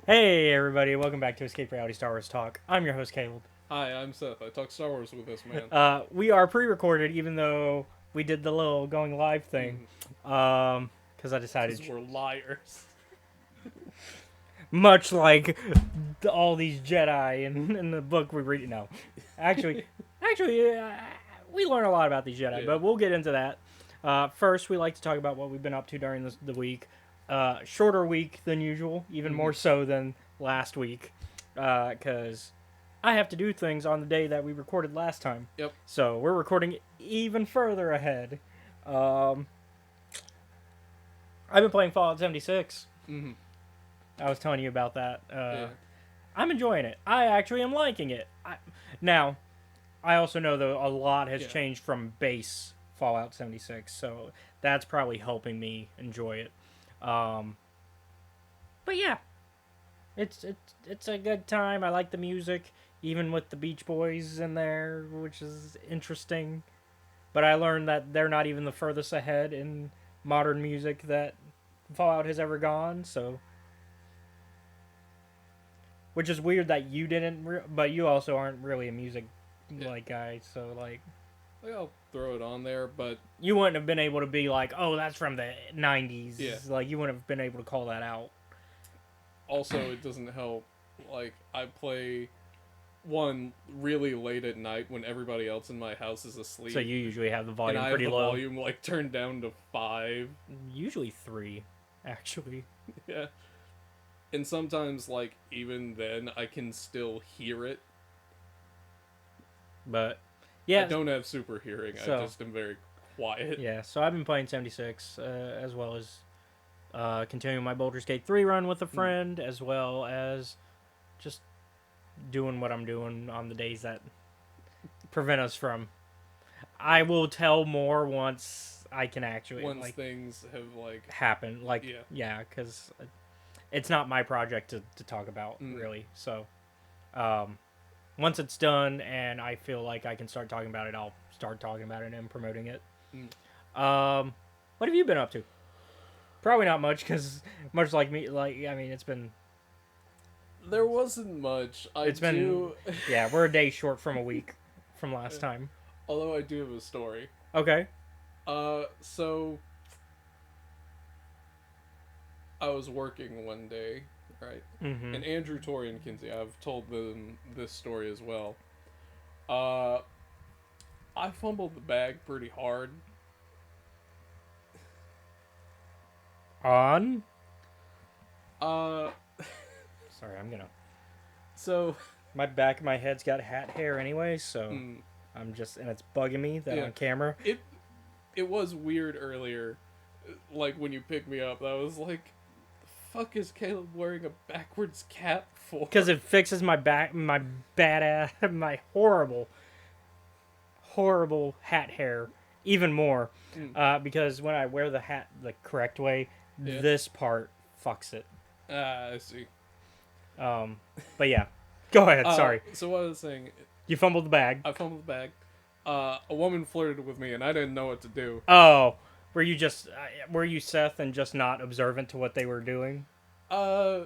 Hey everybody, welcome back to Escape Reality Star Wars Talk. I'm your host Caleb. Hi, I'm Seth. I talk Star Wars with this man. We are pre-recorded even though we did the little going live thing. Because I decided, Because we're liars. much like all these Jedi in the book we read. No, actually, actually, we learn a lot about these Jedi, Yeah. but we'll get into that. First, we like to talk about what we've been up to during the week. Shorter week than usual, even more so than last week, because I have to do things on the day that we recorded last time. Yep. So we're recording even further ahead. I've been playing Fallout 76. Mm-hmm. I was telling you about that. Yeah. I'm enjoying it. I actually am liking it. Now, I also know that a lot has Yeah. changed from base Fallout 76, so that's probably helping me enjoy it. But yeah, it's a good time. I like the music, even with the Beach Boys in there, which is interesting. But I learned that they're not even the furthest ahead in modern music that Fallout has ever gone. So, which is weird that you didn't, but you also aren't really a music like guy. So like, I'll throw it on there, but you wouldn't have been able to be like, oh, that's from the '90s. Yeah. Like you wouldn't have been able to call that out. also it doesn't help. Like, I play one really late at night when everybody else in my house is asleep. So you usually have the and volume I have pretty the low. volume like turned down to 5. Usually 3, actually. Yeah. And sometimes, like, even then, I can still hear it. But yeah, I don't have super hearing. So- I just am very quiet. yeah. So I've been playing 76 as well as continuing my Baldur's Gate 3 run with a friend, as well as just doing what I'm doing on the days that prevent us from. I will tell more once I can actually Once like things have, like, happen. Like Yeah. yeah, because it's not my project to talk about really. So once it's done and I feel like I can start talking about it, I'll start talking about it and promoting it. What have you been up to? Probably not much, because much like me, like I mean, it's been there wasn't much. It's been- yeah, we're a day short from a week from last time. Although I do have a story. Okay. So I was working one day, right? Mm-hmm. And Andrew, Tori, and Kinsey, I've told them this story as well. I fumbled the bag pretty hard. On. Uh, Sorry, I'm gonna. so My back of my head's got hat hair anyway, so I'm just, and it's bugging me that Yeah. on camera. it was weird earlier, like when you picked me up. I was like, "The fuck is Caleb wearing a backwards cap for?" Because it fixes my back, my badass, my horrible hat hair even more. Because when I wear the hat the correct way, Yeah. this part fucks it. I see. But yeah, go ahead. Sorry, So what I was saying, you fumbled the bag. I fumbled the bag. A woman flirted with me, and I didn't know what to do. Oh, were you Seth and just not observant to what they were doing? Uh,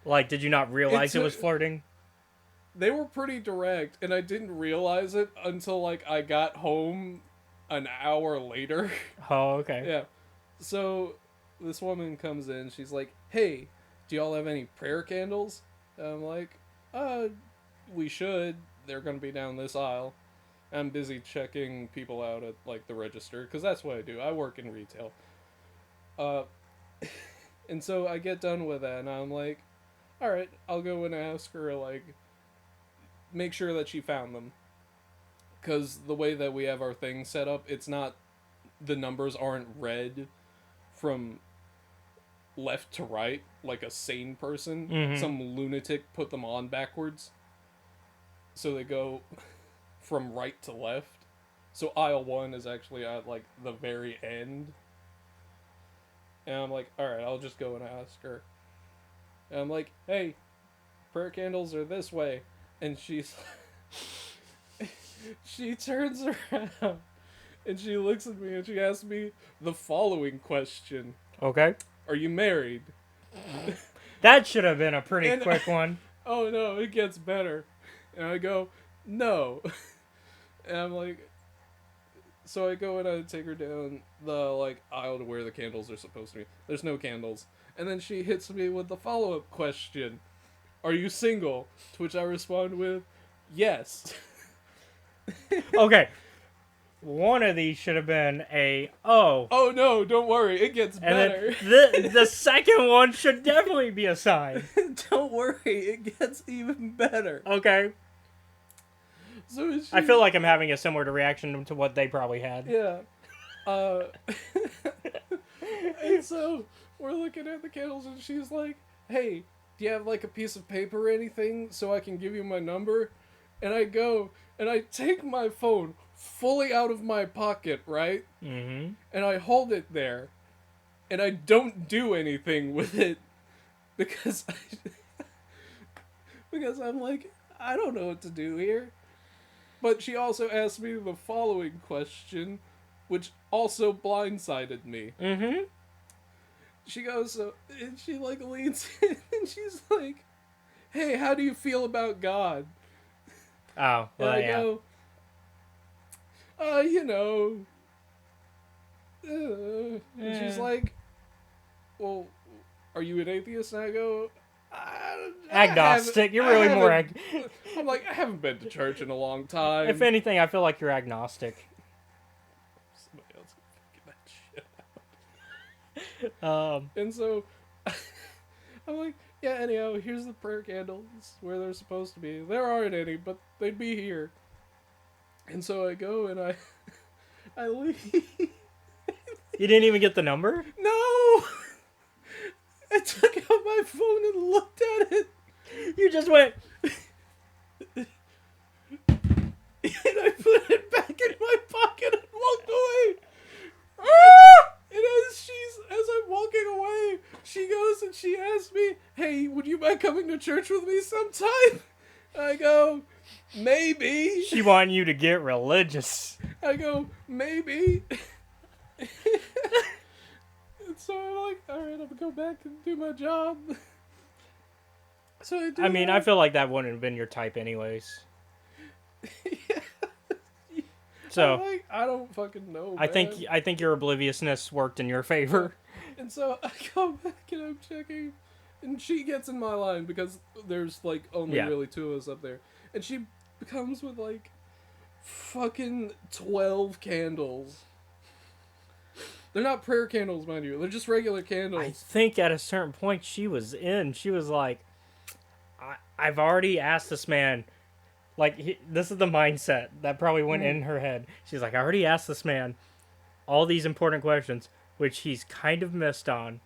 Like, did you not realize It's it a- was flirting? they were pretty direct, and I didn't realize it until like I got home an hour later. Oh, okay. Yeah. So this woman comes in. She's like, "Hey, do y'all have any prayer candles?" And I'm like, we should. They're gonna be down this aisle." I'm busy checking people out at like the register because that's what I do. I work in retail. And so I get done with that, and I'm like, "All right, I'll go and ask her like, make sure that she found them." Because the way that we have our thing set up, it's not, the numbers aren't read from left to right like a sane person. Mhm. Some lunatic put them on backwards. So they go from right to left. So aisle 1 is actually at like the very end. And I'm like, alright, I'll just go and ask her. And I'm like, hey, prayer candles are this way. And she's she turns around and she looks at me and she asks me the following question: Okay. "Are you married?" That should have been a pretty And- quick one. Oh no, it gets better. And I go, no. And I'm like, so I go and I take her down the like aisle to where the candles are supposed to be. There's no candles. And then she hits me with the follow-up question. Are you single? To which I respond with, yes. Okay. One of these should have been a oh. Oh no, don't worry, it gets And better. then the second one should definitely be a sign. Don't worry, it gets even better. Okay. So I feel like I'm having a similar reaction to what they probably had. Yeah. And so we're looking at the candles and she's like, hey, do you have like a piece of paper or anything so I can give you my number? And I go and I take my phone fully out of my pocket, right? Mm-hmm. And I hold it there. And I don't do anything with it because because I'm like, I don't know what to do here. But she also asked me the following question, which also blindsided me. Mm-hmm. She goes, and she like leans in and she's like, hey, how do you feel about God? Oh, And well, I yeah. go, you know. And she's like, well, are you an atheist? And I go, Agnostic. You're really more I'm like, I haven't been to church in a long time. If anything, I feel like you're agnostic. Somebody else can figure that shit out. Um, And so, I'm like, yeah, anyhow, here's the prayer candles where they're supposed to be. There aren't any, but they'd be here. And so I go and I leave. you didn't even get the number? No! I took out my phone and looked at it. You just went. And I put it back in my pocket and walked away. And as I'm walking away, she goes and she asks me, hey, would you mind coming to church with me sometime? I go, maybe. She wanted you to get religious. I go, maybe. And so I'm like, alright, I'm gonna go back and do my job. So I do. I mean, I feel like that wouldn't have been your type anyways. Yeah. So I'm like, I don't fucking know. I man. think your obliviousness worked in your favor. And so I go back and I'm checking, and she gets in my line because there's like only Yeah. really two of us up there, and she comes with like fucking 12 candles. They're not prayer candles, mind you. They're just regular candles. I think at a certain point she was in. She was like, I've already asked this man. Like, this is the mindset that probably went in her head. She's like, I already asked this man all these important questions, which he's kind of missed on.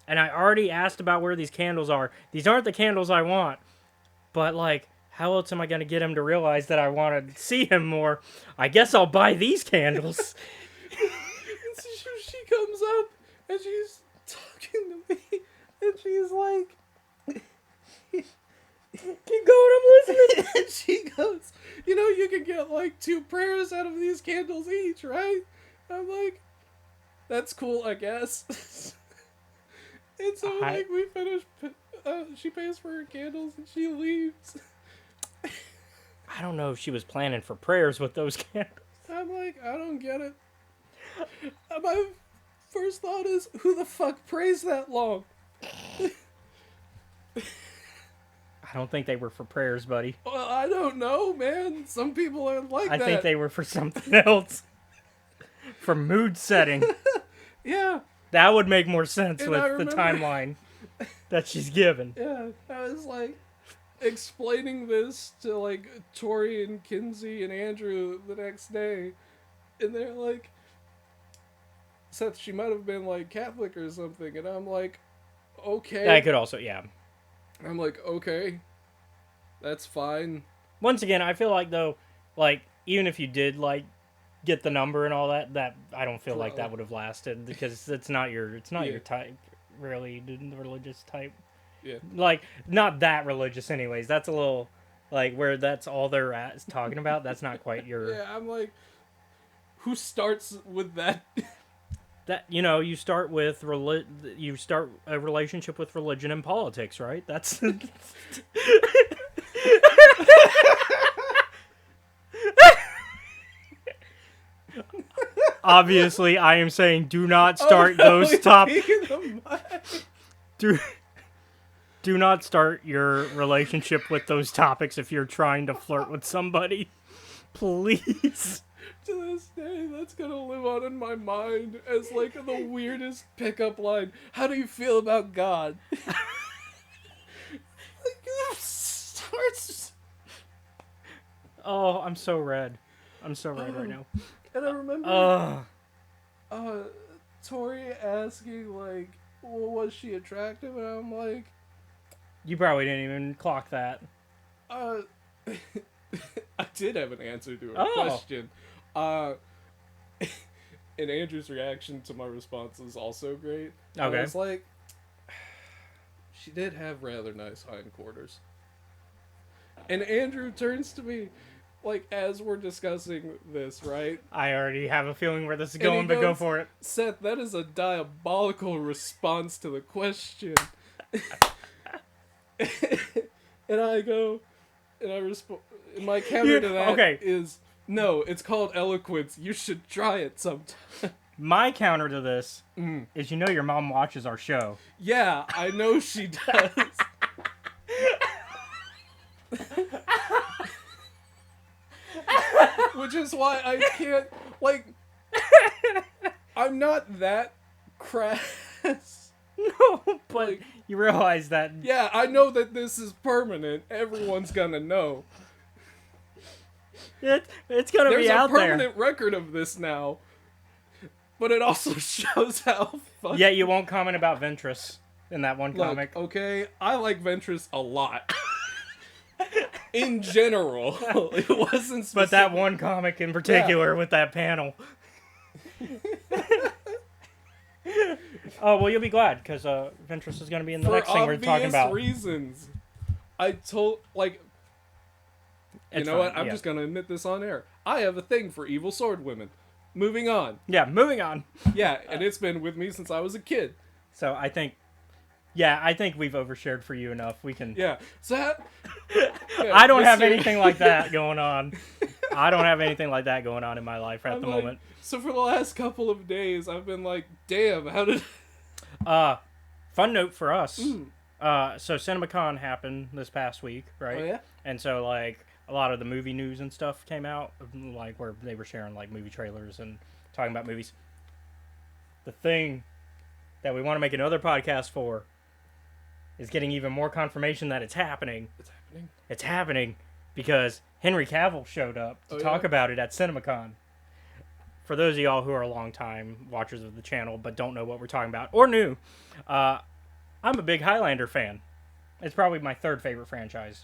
And I already asked about where these candles are. These aren't the candles I want. But, like, how else am I going to get him to realize that I want to see him more? I guess I'll buy these candles. And so she comes up, and she's talking to me, and she's like... Keep going, I'm listening. And she goes, you know, you can get like 2 prayers out of these candles each, right? I'm like, that's cool, I guess. And so like we finish, she pays for her candles and she leaves. I don't know if she was planning for prayers with those candles. I'm like, I don't get it. My first thought is, who the fuck prays that long? I don't think they were for prayers, buddy. Well, I don't know, man. Some people are like I that. think they were for something else. For mood setting. Yeah. That would make more sense And with I the remember- timeline that she's given. Yeah, I was like explaining this to like Tori and Kinsey and Andrew the next day, and they're like, Seth, she might have been like Catholic or something, and I'm like, okay. That could also, yeah. I'm like, okay, that's fine. Once again, I feel like though, like even if you did like get the number and all that, that I don't feel like that would have lasted because it's not your type, really, the religious type. Yeah. Like not that religious, anyways. That's a little like where that's all they're at is talking about. That's not quite your. Yeah, I'm like, who starts with that? that you start with you start a relationship with religion and politics, right? That's obviously I am saying do not start those topics. Do do not start your relationship with those topics if you're trying to flirt with somebody. Please. To this day, that's gonna live on in my mind as like the weirdest pickup line. How do you feel about God? Oh, I'm so red. I'm so red right now. And I remember Tori asking like, well, was she attractive? And I'm like, you probably didn't even clock that. I did have an answer to her question. And Andrew's reaction to my response is also great. Okay. I was like, she did have rather nice hindquarters. And Andrew turns to me, like, as we're discussing this, right? I already have a feeling where this is going, but go for it. Seth, that is a diabolical response to the question. And I go, and I respond, my counter to that is, no, it's called eloquence. You should try it sometime. My counter to this is, your mom watches our show. Yeah, I know she does. Which is why I can't, like, I'm not that crass. No, but like, you realize that. Yeah, I know that this is permanent. Everyone's gonna know. It's gonna be out there. There's a permanent record of this now. But it also shows how funny. Yeah, you won't comment about Ventress in that one comic. Okay, I like Ventress a lot. In general. It wasn't specific. But that one comic in particular with that panel. Oh, well, you'll be glad, because Ventress is going to be in the next thing we're talking about. For obvious reasons. I told, like... You know what? I'm just going to admit this on air. I have a thing for evil sword women. Moving on. Yeah, moving on. Yeah, and it's been with me since I was a kid. So I think we've overshared for you enough. We can... Yeah. So I don't have anything like that going on. I don't have anything like that going on in my life at the moment. So for the last couple of days, I've been like, damn, how did... Fun note for us. So CinemaCon happened this past week, right? Oh, yeah? And so, like, a lot of the movie news and stuff came out, like, where they were sharing, like, movie trailers and talking about movies. The thing that we want to make another podcast for is getting even more confirmation that it's happening. It's happening? It's happening because Henry Cavill showed up to talk about it at CinemaCon. For those of y'all who are long-time watchers of the channel but don't know what we're talking about, or new, I'm a big Highlander fan. It's probably my third favorite franchise.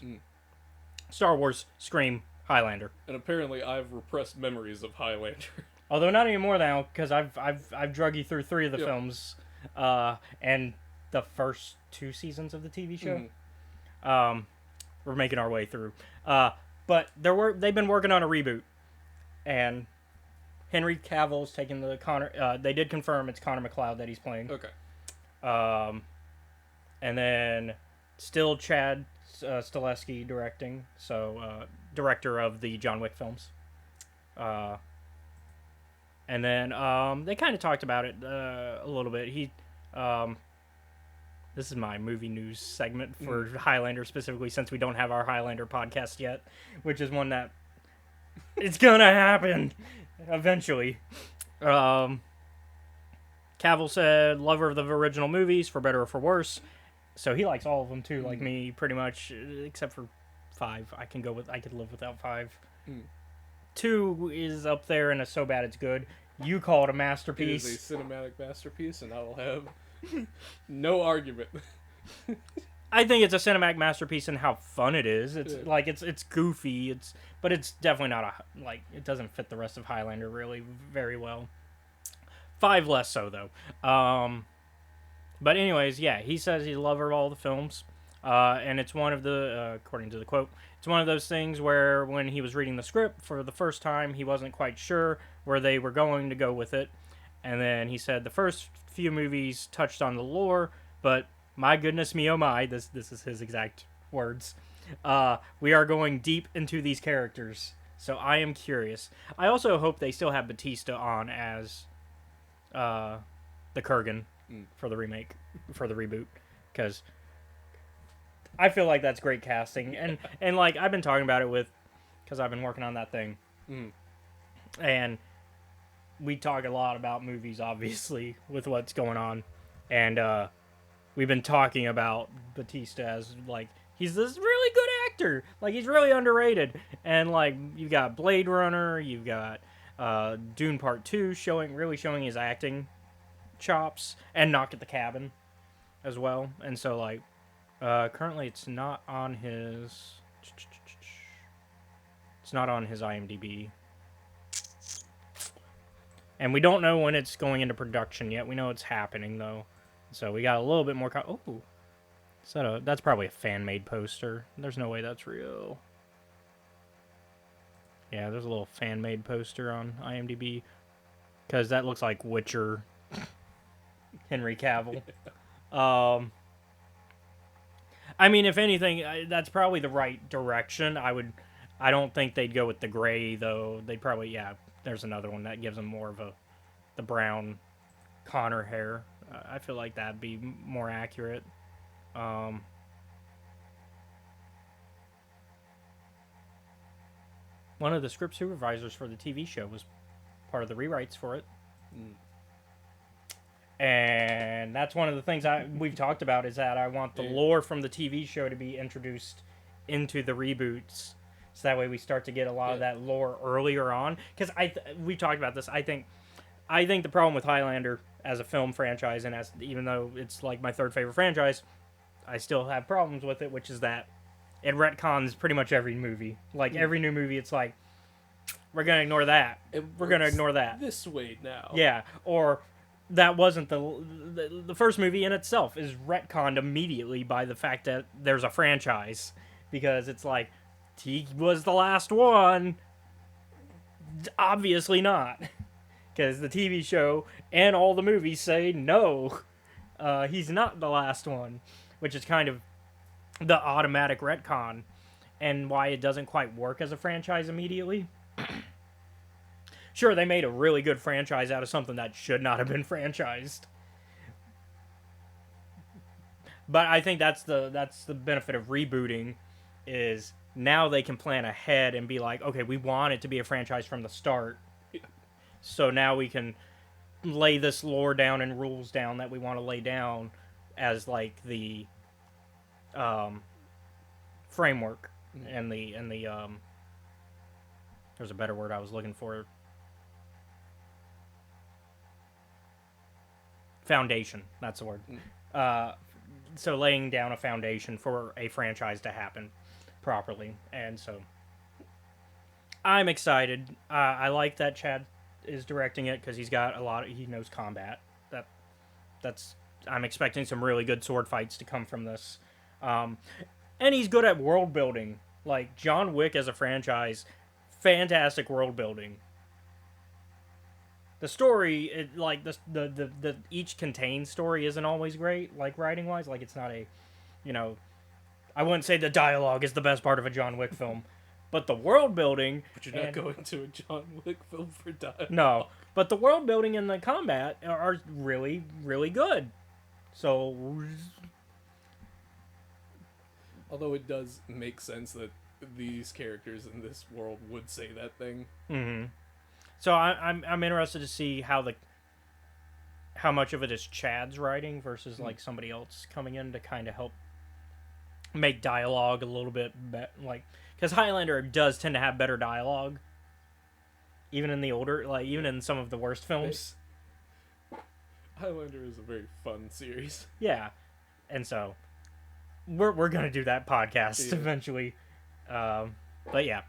Star Wars, Scream, Highlander. And apparently I've repressed memories of Highlander. Although not anymore now, because I've drug you through 3 of the films, and the first 2 seasons of the TV show. We're making our way through. But they've been working on a reboot, and Henry Cavill's taking the Connor. They did confirm it's Connor McLeod that he's playing. Okay. And then still Chad Stileski directing, so director of the John Wick films. And then they kind of talked about it a little bit. This is my movie news segment for Highlander specifically, since we don't have our Highlander podcast yet, which is one that it's gonna happen eventually. Cavill said, lover of the original movies, for better or for worse. So he likes all of them too, like me, pretty much, except for 5. I could live without 5. 2 is up there and it's so bad it's good. You call it a masterpiece. It is a cinematic masterpiece, and I will have no argument. I think it's a cinematic masterpiece in how fun it is. It's like it's goofy. But it's definitely not it doesn't fit the rest of Highlander really very well. 5 less so though. But anyways, yeah, he says he's a lover of all the films, and it's one of the according to the quote, it's one of those things where when he was reading the script for the first time, he wasn't quite sure where they were going to go with it, And then he said the first few movies touched on the lore, but my goodness me, oh my, this is his exact words. We are going deep into these characters, so I am curious. I also hope they still have Batista on as the Kurgan for the remake, for the reboot, because I feel like that's great casting. And like I've been talking about it with, because I've been working on that thing, and we talk a lot about movies, obviously, with what's going on, and we've been talking about Batista as like he's this really good actor, like he's really underrated, and like you've got Blade Runner, you've got Dune Part 2 showing his acting chops, and Knock at the Cabin as well, and so like currently it's not on his IMDb. And we don't know when it's going into production yet. We know it's happening, though. So we got a little bit more... Oh. That's probably a fan-made poster. There's no way that's real. Yeah, there's a little fan-made poster on IMDb. Because that looks like Witcher Henry Cavill. I mean, if anything, that's probably the right direction. I don't think they'd go with the gray, though. They'd probably... Yeah, there's another one that gives them more of the brown Connor hair. I feel like that'd be more accurate. One of the script supervisors for the TV show was part of the rewrites for it. And that's one of the things we've talked about, is that I want the lore from the TV show to be introduced into the reboots. So that way we start to get a lot of that lore earlier on. Because we talked about this. I think the problem with Highlander as a film franchise, and even though it's like my third favorite franchise, I still have problems with it, which is that it retcons pretty much every movie. Like every new movie, it's like, we're going to ignore that. We're going to ignore that. This way now. Yeah. Or that wasn't the first movie in itself is retconned immediately by the fact that there's a franchise. Because it's like, he was the last one. Obviously not. Because the TV show and all the movies say no. He's not the last one. Which is kind of the automatic retcon. And why it doesn't quite work as a franchise immediately. Sure, they made a really good franchise out of something that should not have been franchised. But I think that's the benefit of rebooting, is now they can plan ahead and be like, okay, we want it to be a franchise from the start. So now we can lay this lore down and rules down that we want to lay down as like the framework and the there's a better word I was looking for. Foundation. That's the word. So laying down a foundation for a franchise to happen properly. And so I'm excited. I like that Chad is directing it because he's got he knows combat. I'm expecting some really good sword fights to come from this. And he's good at world building. Like John Wick as a franchise, fantastic world building. The story, the each contained story isn't always great, like writing wise. Like it's not I wouldn't say the dialogue is the best part of a John Wick film, but the world building. But you're not going to a John Wick film for dialogue. No, but the world building and the combat are really, really good. So, although it does make sense that these characters in this world would say that thing. Mm-hmm. So I'm interested to see how much of it is Chad's writing versus like somebody else coming in to kind of help make dialogue a little bit like, because Highlander does tend to have better dialogue, even in the older, like even in some of the worst films. Highlander is a very fun series. Yeah, and so we're gonna do that podcast eventually, but yeah.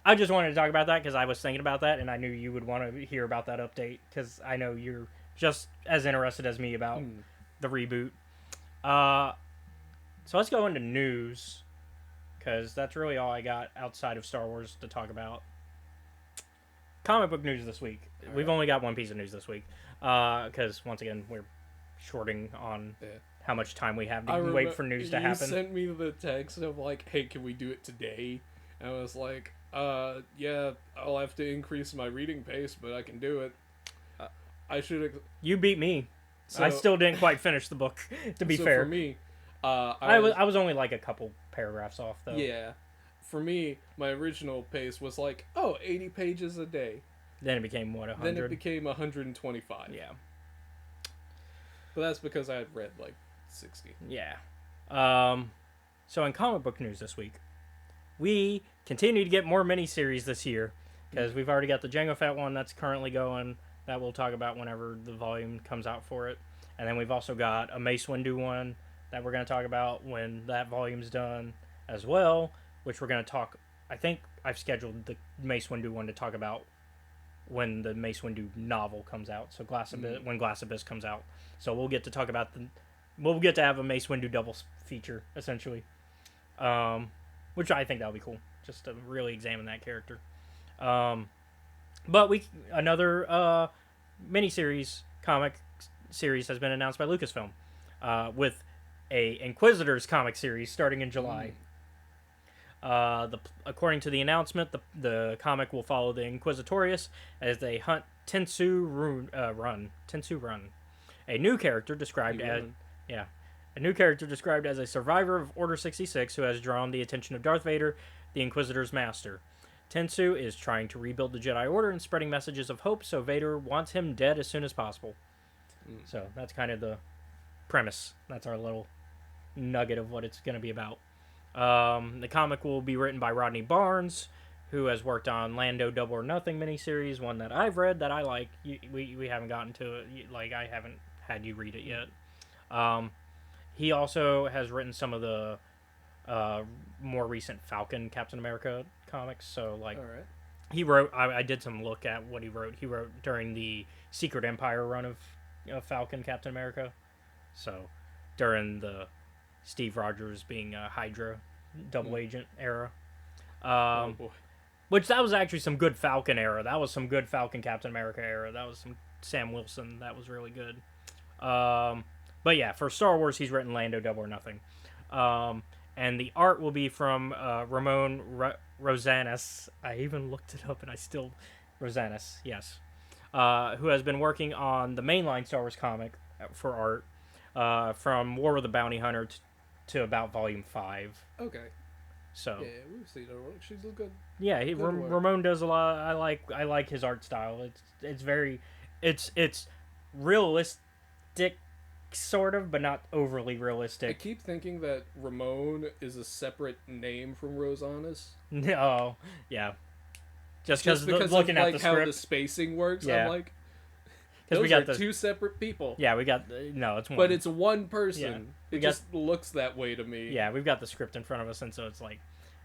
I just wanted to talk about that because I was thinking about that, and I knew you would want to hear about that update because I know you're just as interested as me about the reboot. So let's go into news because that's really all I got outside of Star Wars to talk about. comic book news this week. All We've right. only got one piece of news this week, because once again we're shorting on Yeah. how much time we have to I wait for news to you happen. sent me the text of like, "Hey, can we do it today?" And I was like, yeah, I'll have to increase my reading pace, but I can do it." I should. You beat me. So, I still didn't quite finish the book. To be so fair, for me, I was only like a couple paragraphs off though. yeah. For me, my original pace was like, 80 pages a day. Then it became what, Then 100? it became 125. Yeah. But that's because I had read like 60. Yeah. So in comic book news this week, we continue to get more miniseries this year because we've already got the Jango Fett one that's currently going that we'll talk about whenever the volume comes out for it. And then we've also got a Mace Windu one that we're going to talk about when that volume's done as well, which we're going to talk. I think I've scheduled the Mace Windu one to talk about when the Mace Windu novel comes out. So when Glass Abyss comes out. So we'll get to talk about we'll get to have a Mace Windu double feature essentially, which I think that'll be cool, just to really examine that character. But another miniseries comic series has been announced by Lucasfilm, with a Inquisitors comic series starting in July. According to the announcement, the comic will follow the Inquisitorius as they hunt Tensu Run, a new character described as a survivor of Order 66 who has drawn the attention of Darth Vader, the Inquisitor's master. Tensu is trying to rebuild the Jedi Order and spreading messages of hope, so Vader wants him dead as soon as possible. So that's kind of the premise. That's our little nugget of what it's going to be about. The comic will be written by Rodney Barnes, who has worked on Lando Double or Nothing miniseries, one that I've read that I like. We haven't gotten to it. Like, I haven't had you read it yet. He also has written some of the more recent Falcon Captain America comics. So, like, All right. he wrote. I did some look at what he wrote. He wrote during the Secret Empire run of Falcon Captain America. So, during the Steve Rogers being a Hydra double agent era. Oh boy. Which that was actually some good Falcon era. That was some good Falcon Captain America era. That was some Sam Wilson. That was really good. But yeah, for Star Wars, he's written Lando Double or Nothing. And the art will be from Ramon Rosanas. I even looked it up and I still... Rosanas, yes. Who has been working on the mainline Star Wars comic for art from War of the Bounty Hunter to about Volume 5. Okay. So yeah, we've seen her work. She's good. Yeah, Good work. Ramon does a lot. I like his art style. It's very, it's realistic, sort of, but not overly I realistic. keep thinking that Ramon is a separate name from Rosanas. No, yeah, just Just because looking of at like the how the script. spacing works, Yeah. I'm like, 'Cause those we got are the- two separate people. Yeah, we got no, it's one. But it's one person. Yeah. We It got- just looks that way to me. yeah, we've got the script in front of us, and so it's like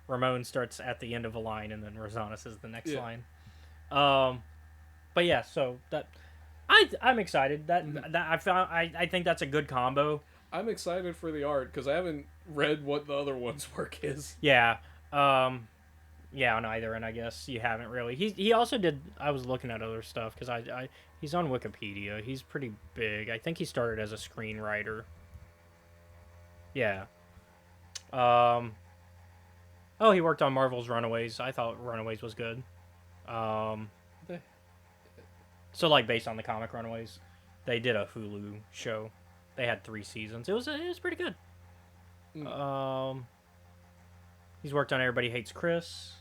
Ramon starts at the end of a line, and then Rosanas is the next Yeah. line. But yeah, so that I'm excited that I think that's a good combo. I'm excited for the art because I haven't read what the other one's work is. Yeah. Yeah, on either, and I guess you haven't really. He also did. I was looking at other stuff because I he's on Wikipedia. He's pretty big. I think he started as a screenwriter. Yeah. Oh, he worked on Marvel's Runaways. I thought Runaways was good. The- So like based on the comic Runaways, they did a Hulu show. They had 3 seasons. It was pretty good. He's worked on Everybody Hates Chris.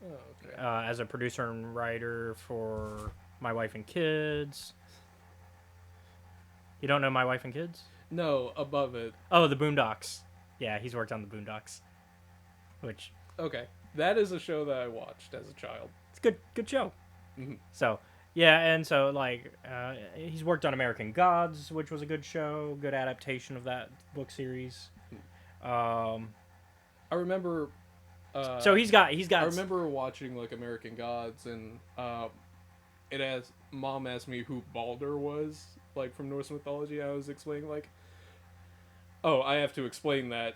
Oh, okay. As a producer and writer for My Wife and Kids. You don't know My Wife and Kids? No, above it. Oh, The Boondocks. Yeah, he's worked on The Boondocks. Which, Okay, that is a show that I watched as a child. it's a good show. Mhm. So, yeah, and so, like, he's worked on American Gods, which was a good show, good adaptation of that book series. I remember. So he's got. I remember watching like American Gods, and Mom asked me who Balder was, like from Norse mythology. I was explaining like, oh, I have to explain that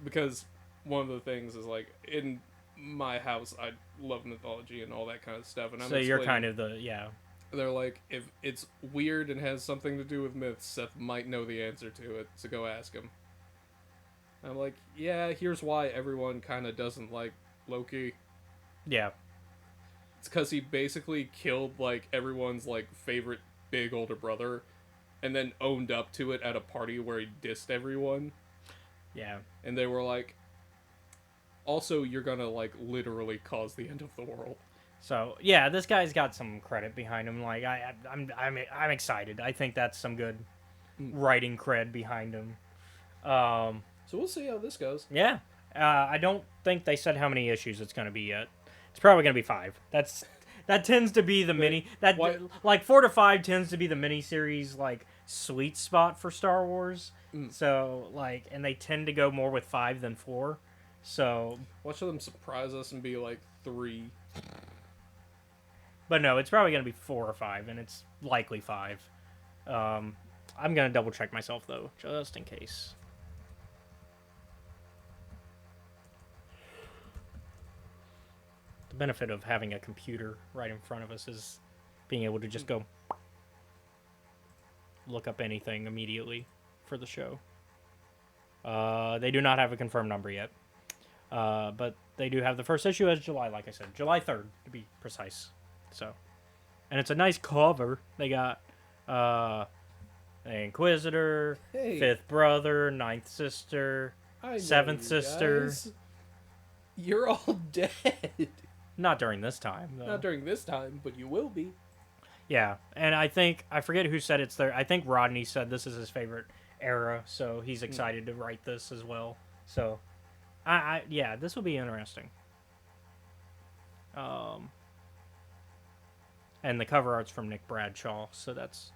because one of the things is like in my house, I love mythology and all that kind of stuff, and I'm So you're explaining- kind of the yeah. They're like, if it's weird and has something to do with myths, Seth might know the answer to it, so go ask him. I'm like, yeah, here's why everyone kind of doesn't like Loki. Yeah. It's because he basically killed, like, everyone's, like, favorite big older brother, and then owned up to it at a party where he dissed everyone. Yeah. And they were like, also, you're gonna, like, literally cause the end of the world. So yeah, this guy's got some credit behind him. Like I'm excited. I think that's some good writing cred behind him. So we'll see how this goes. Yeah. I don't think they said how many issues it's going to be yet. It's probably going to be 5. That tends to be the mini. Like 4 to 5 tends to be the mini series like sweet spot for Star Wars. So like, and they tend to go more with 5 than 4. So watch them surprise us and be like 3. But no, it's probably going to be 4 or 5, and it's likely 5. I'm going to double check myself though, just in case. The benefit of having a computer right in front of us is being able to just go look up anything immediately for the show. They do not have a confirmed number yet. But they do have the first issue as July, like I said. July 3rd, to be precise. So, and it's a nice cover. They got the Inquisitor, Hey. 5th brother, 9th sister, I know 7th you sister. guys. You're all dead. Not during this time, though. Not during this time, but you will be. Yeah, and I forget who said it's there. I think Rodney said this is his favorite era, so he's excited to write this as well. So, yeah, this will be interesting. And the cover art's from Nick Bradshaw, so that's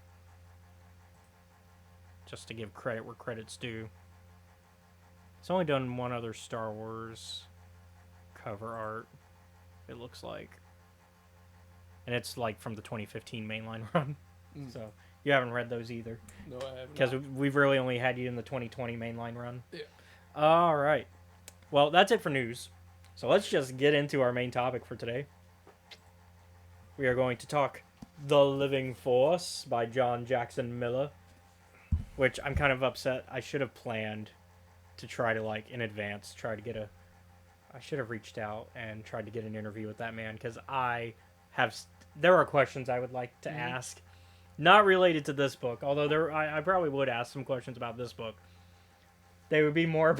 just to give credit where credit's due. It's only done one other Star Wars cover art, it looks like. And it's like from the 2015 mainline run. So you haven't read those either. No, I haven't. Because we've really only had you in the 2020 mainline run. Yeah. All right. Well, that's it for news. So let's just get into our main topic for today. We are going to talk The Living Force by John Jackson Miller, which I'm kind of upset. I should have planned to try to, like, in advance, I should have reached out and tried to get an interview with that man, because there are questions I would like to ask, not related to this book, although I probably would ask some questions about this book. They would be more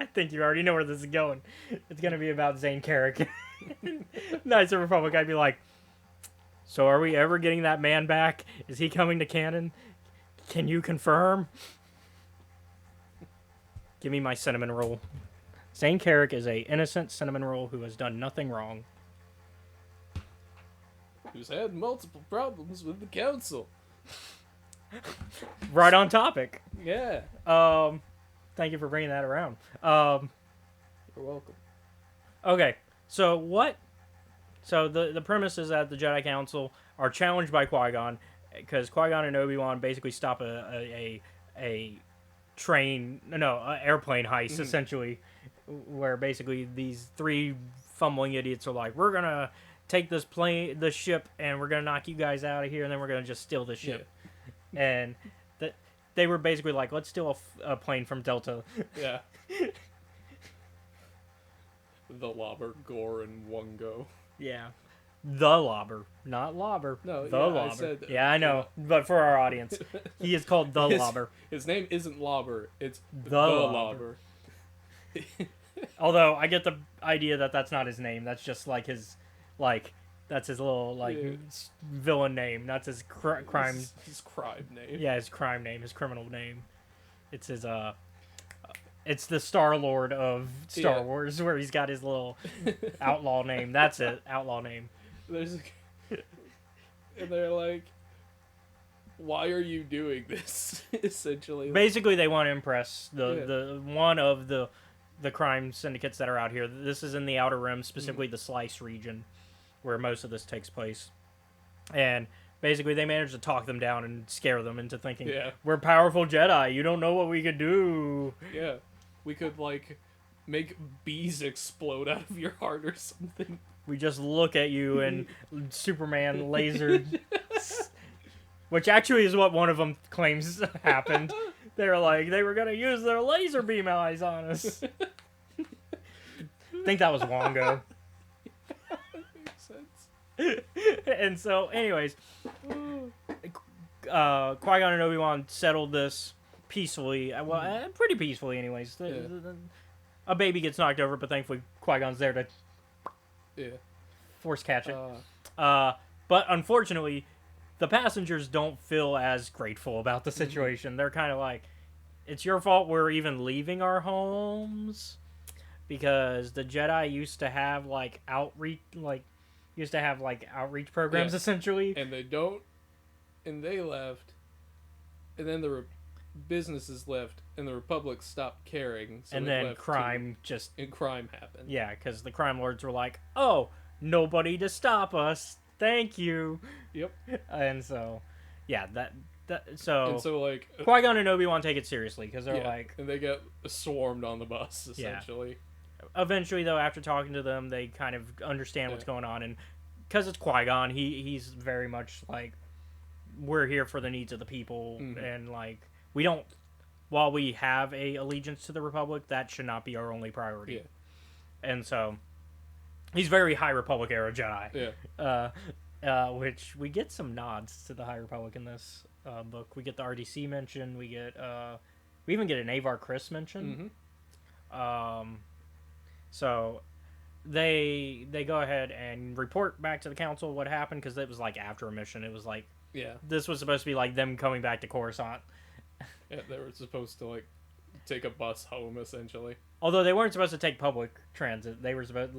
I think you already know where this is going. It's going to be about Zane Carrick. Knights of the Republic. I'd be like, so are we ever getting that man back? Is he coming to canon? Can you confirm? Give me my cinnamon roll. Zane Carrick is a innocent cinnamon roll who has done nothing wrong. Who's had multiple problems with the council. Right on topic. Yeah. Thank you for bringing that around. You're welcome. Okay, so what? So the premise is that the Jedi Council are challenged by Qui-Gon, because Qui-Gon and Obi-Wan basically stop a airplane heist, essentially, where basically these 3 fumbling idiots are like, we're gonna take this ship, and we're gonna knock you guys out of here, and then we're gonna just steal the ship. Yeah. And they were basically like, let's steal a plane from Delta. Yeah. The Lobber, Gore, and Wungo. Yeah. The Lobber, not Lobber. No, the yeah, Lobber. I said, yeah, I know, but for our audience, he is called the Lobber. His name isn't Lobber, it's the Lobber. Although I get the idea that that's not his name. That's just like that's his little villain name. That's his crime. His crime name. Yeah, his crime name, his criminal name. It's his it's the Star Lord of Star Wars, where he's got his little outlaw name. That's it, outlaw name. And they're like, why are you doing this? Essentially, basically, they want to impress the one of the crime syndicates that are out here. This is in the Outer Rim, specifically the Slice region, where most of this takes place. And basically, they managed to talk them down and scare them into thinking, we're powerful Jedi. You don't know what we could do. Yeah. We could, make bees explode out of your heart or something. We just look at you and Superman lasered. Which actually is what one of them claims happened. They're like, they were going to use their laser beam eyes on us. I think that was Wongo. Makes sense. And so, anyways, Qui-Gon and Obi-Wan settled this peacefully. Well, pretty peacefully, anyways. A baby gets knocked over, but thankfully Qui-Gon's there to force catch it. But unfortunately, the passengers don't feel as grateful about the situation. They're kind of like, it's your fault we're even leaving our homes, because the Jedi used to have outreach programs essentially, and they left, and then businesses left, and the Republic stopped caring, so and then crime happened. Yeah, because the crime lords were like, oh, nobody to stop us, thank you. Yep. And so, yeah, so like Qui-Gon and Obi-Wan take it seriously, because they're like, and they get swarmed on the bus essentially. Yeah. Eventually, though, after talking to them, they kind of understand what's going on, and because it's Qui-Gon, he's very much like, we're here for the needs of the people, and like, we don't, while we have a allegiance to the Republic, that should not be our only priority. Yeah. And so, he's very High Republic era Jedi. Yeah. Which we get some nods to the High Republic in this book. We get the RDC mention. We even get an Avar Kriss mention. So they go ahead and report back to the council what happened, because it was like after a mission. It was like, this was supposed to be like them coming back to Coruscant. Yeah, they were supposed to like take a bus home essentially. Although they weren't supposed to take public transit, they were supposed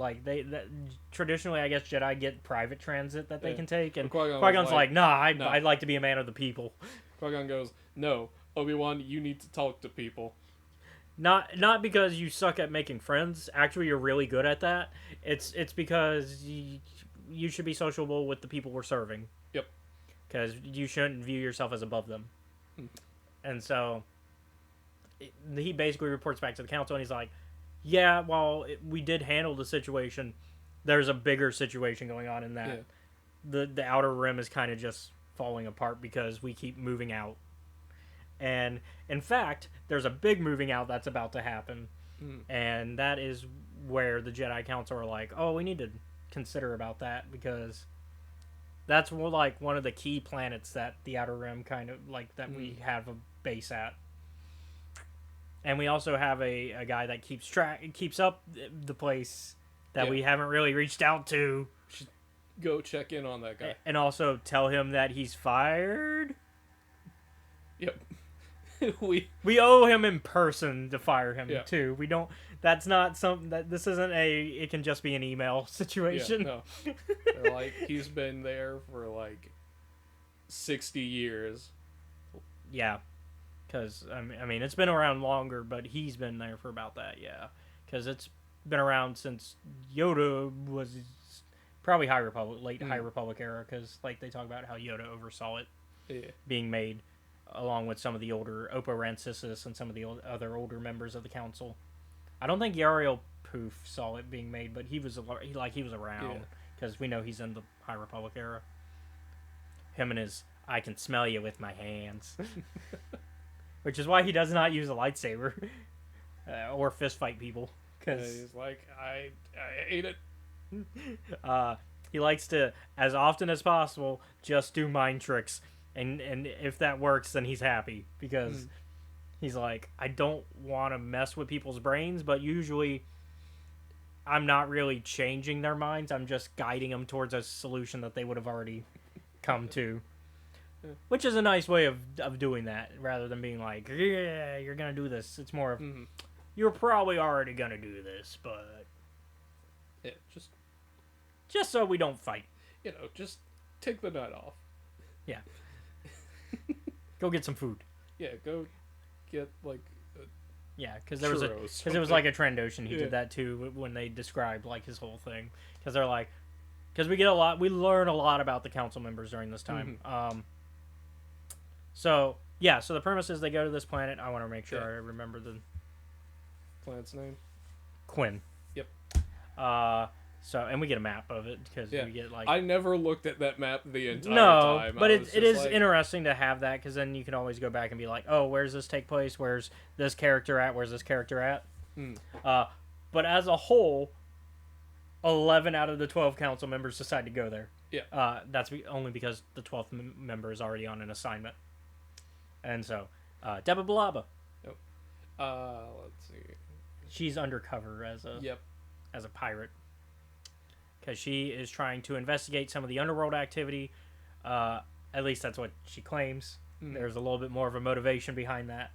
traditionally, I guess, Jedi get private transit that they can take, and Qui-Gon's like, nah, I'd like to be a man of the people. Qui-Gon goes, no, Obi-Wan, you need to talk to people. Not because you suck at making friends. Actually, you're really good at that. It's because you should be sociable with the people we're serving. Yep. Because you shouldn't view yourself as above them. And so he basically reports back to the council, and he's like, yeah, while we did handle the situation, there's a bigger situation going on in that. Yeah. The Outer Rim is kind of just falling apart because we keep moving out. And, in fact, there's a big moving out that's about to happen. And that is where the Jedi Council are like, oh, we need to consider about that, because that's like one of the key planets that the Outer Rim kind of, like, that we have a base at. And we also have a guy that keeps up the place that we haven't really reached out to. Should go check in on that guy. And also tell him that he's fired. Yep. we owe him in person to fire him too. We don't. That's not something that this isn't it can just be an email situation. Yeah, no. They're like, he's been there for like 60 years. Yeah. Because, I mean, it's been around longer, but he's been there for about that, yeah. Because it's been around since Yoda was probably High Republic, late High Republic era, because, like, they talk about how Yoda oversaw it being made, along with some of the older Oppo Rancisis and some of the other older members of the council. I don't think Yariel Poof saw it being made, but he was around, because we know he's in the High Republic era. Him and his, I can smell you with my hands. Which is why he does not use a lightsaber or fist fight people. Cause he's like, I hate it. He likes to, as often as possible, just do mind tricks. And if that works, then he's happy. Because he's like, I don't want to mess with people's brains, but usually I'm not really changing their minds. I'm just guiding them towards a solution that they would have already come to. Which is a nice way of doing that, rather than being like, yeah, you're going to do this. It's more of, you're probably already going to do this, but... Yeah, just so we don't fight. You know, just take the night off. Yeah. Go get some food. Yeah, go get, like... Yeah, because it was like a Trandoshan. He did that too when they described, like, his whole thing. Because they're like... Because we learn a lot about the council members during this time. So the premise is they go to this planet. I want to make sure I remember the planet's name. Quinn. Yep. And we get a map of it because Yeah. we get like. I never looked at that map the entire No, time. but I it was is just like, interesting to have that because then you can always go back and be like, oh, where's this take place? Where's this character at? Where's this character at? But as a whole, 11 out of the 12 council members decide to go there. Yeah. That's only because the 12th member is already on an assignment. And so, Deba Balaba. Yep. Let's see. She's undercover as a Yep. as a pirate. Because she is trying to investigate some of the underworld activity. At least that's what she claims. There's a little bit more of a motivation behind that.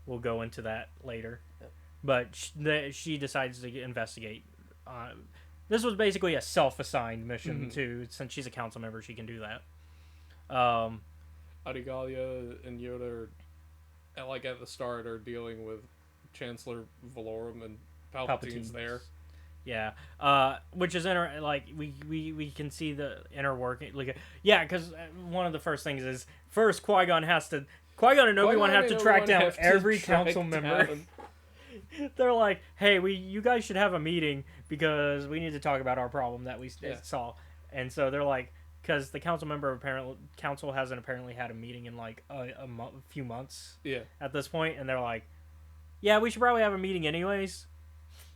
We'll go into that later. Yep. But she decides to investigate. This was basically a self-assigned mission, too. Since she's a council member, she can do that. Adigalia and Yoda are, like at the start, are dealing with Chancellor Valorum and Palpatine's there. Yeah, which is like we can see the inner working. Like, yeah, because one of the first things is first Qui-Gon and Obi-Wan have to track down every council member. They're like, hey, you guys should have a meeting because we need to talk about our problem that we saw. And so they're like, because the council hasn't apparently had a meeting in like a few months. Yeah. At this point, and they're like, yeah, we should probably have a meeting anyways.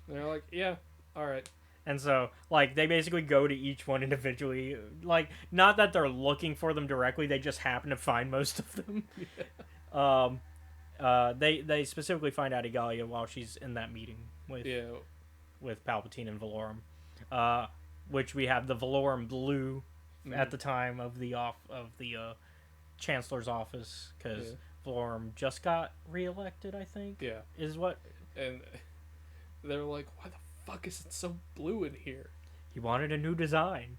And they're like, yeah. All right. And so, like, they basically go to each one individually. Like, not that they're looking for them directly, they just happen to find most of them. Yeah. They specifically find Adigalia while she's in that meeting with Palpatine and Valorum. Which we have the Valorum blue at the time of the Chancellor's office, because Valorum just got reelected, I think. Yeah. Is what... And they're like, why the fuck is it so blue in here? He wanted a new design.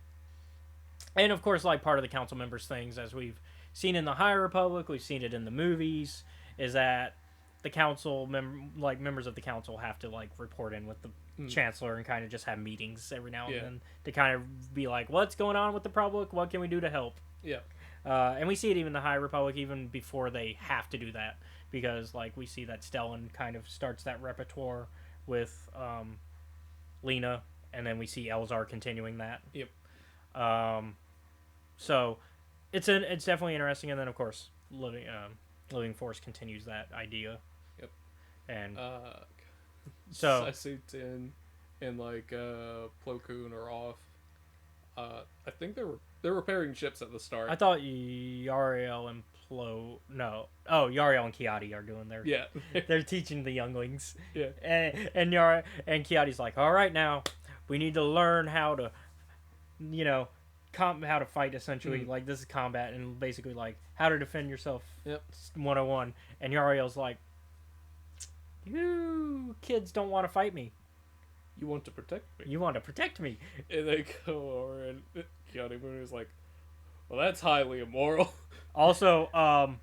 And of course, like, part of the council members' things, as we've seen in the High Republic, we've seen it in the movies, is that the council members of the council have to like report in with the chancellor and kind of just have meetings every now and then to kind of be like, what's going on with the Republic? What can we do to help? Yeah. And we see it even in the High Republic, even before they have to do that, because like we see that Stellan kind of starts that repertoire with Lena, and then we see Elzar continuing that. Yep. So it's definitely interesting, and then of course Living Force continues that idea. Yep. And so I see Tin and like Plo Koon are off. I think they're repairing ships at the start. I thought Yariel and Yariel and Kiadi are doing their... Yeah. They're teaching the younglings. Yeah. And Kiadi's like, all right, now we need to learn how to, how to fight, essentially. Like, this is combat, and basically like how to defend yourself. Yep. 101. And Yariel's like, you kids don't want to fight me. You want to protect me. You want to protect me. And they go over, and Kiadi Moon is like, well, that's highly immoral. Also,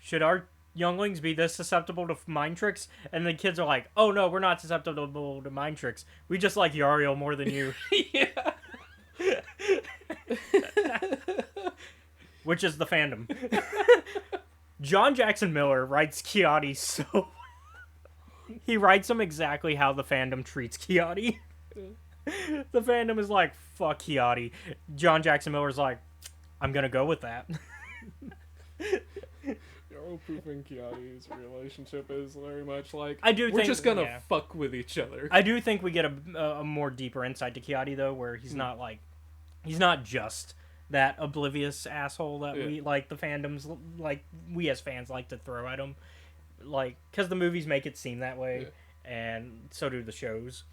should our younglings be this susceptible to mind tricks? And the kids are like, oh no, we're not susceptible to mind tricks. We just like Yariel more than you. Yeah. Which is the fandom. John Jackson Miller writes Kiadi so... He writes him exactly how the fandom treats Kiadi. The fandom is like, fuck Kiadi. John Jackson Miller's like, I'm gonna go with that. Yarrow Poof and Kiadi's relationship is very much like, we're just gonna fuck with each other. I do think we get a more deeper insight to Kiadi, though, where he's not like... He's not just that oblivious asshole that we, like, the fandoms, like, we as fans like to throw at him. Like, because the movies make it seem that way, and so do the shows.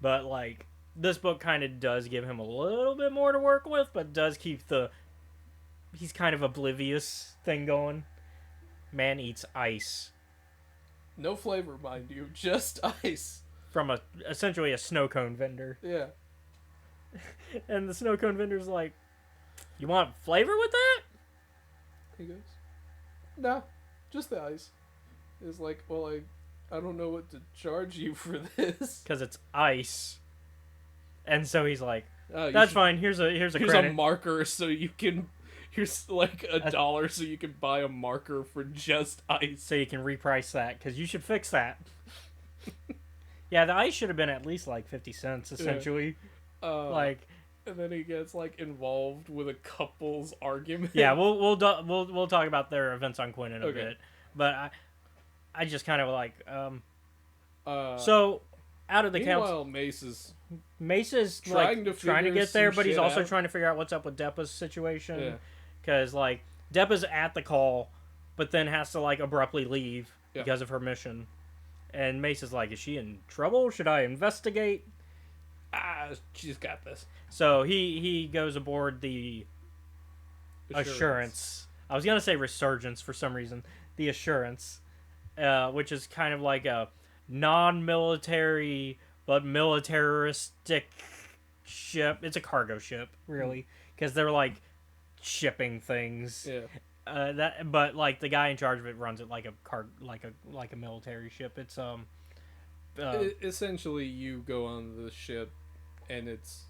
But, like, this book kind of does give him a little bit more to work with, but does keep the he's kind of oblivious thing going. Man eats ice. No flavor, mind you, just ice. From essentially a snow cone vendor. Yeah. And the snow cone vendor's like, you want flavor with that? He goes, no, just the ice. It's like, well, I don't know what to charge you for this. Because it's ice. And so he's like, that's fine, here's a credit. A marker so you can... Here's like $1 so you can buy a marker for just ice. So you can reprice that, because you should fix that. Yeah, the ice should have been at least like 50 cents, essentially. Like, and then he gets like involved with a couple's argument. yeah, we'll talk about their events on Quinn in a bit, but I just kind of like so out of the council. Meanwhile, Mace is trying to get there, but he's also out. trying to figure out what's up with Deppa's situation. Because like Deppa's at the call, but then has to like abruptly leave because of her mission. And Mace is like, is she in trouble? Should I investigate? She's got this. So he goes aboard the Assurance. I was gonna say Resurgence for some reason. The Assurance, which is kind of like a non-military but militaristic ship. It's a cargo ship, really, because they're like shipping things. Yeah. But like the guy in charge of it runs it like a military ship. It's essentially you go on the ship, and it's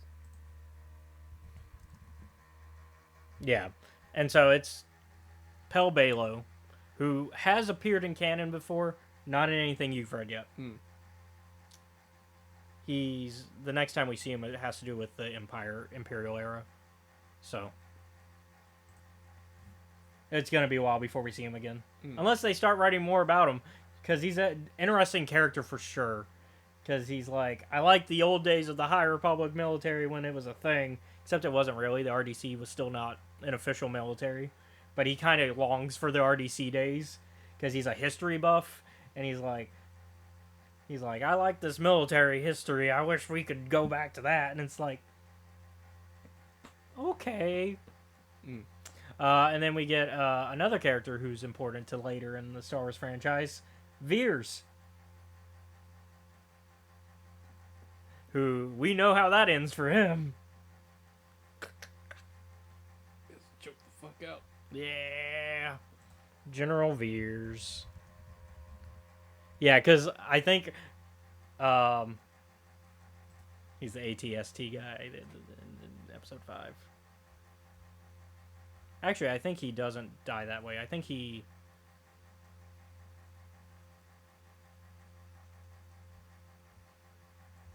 and so it's Pel Balo, who has appeared in canon before, not in anything you've read yet. He's the next time we see him, it has to do with the Imperial era, so it's gonna be a while before we see him again, unless they start writing more about him, because he's an interesting character for sure. Because he's like, I like the old days of the High Republic military when it was a thing, except it wasn't really. The RDC was still not an official military, but he kind of longs for the RDC days because he's a history buff, and he's like, I like this military history. I wish we could go back to that. And it's like, okay. And then we get another character who's important to later in the Star Wars franchise, Veers. Who we know how that ends for him. Choke the fuck out. Yeah. General Veers. Yeah, because I think he's the ATST guy in episode 5. Actually, I think he doesn't die that way. I think he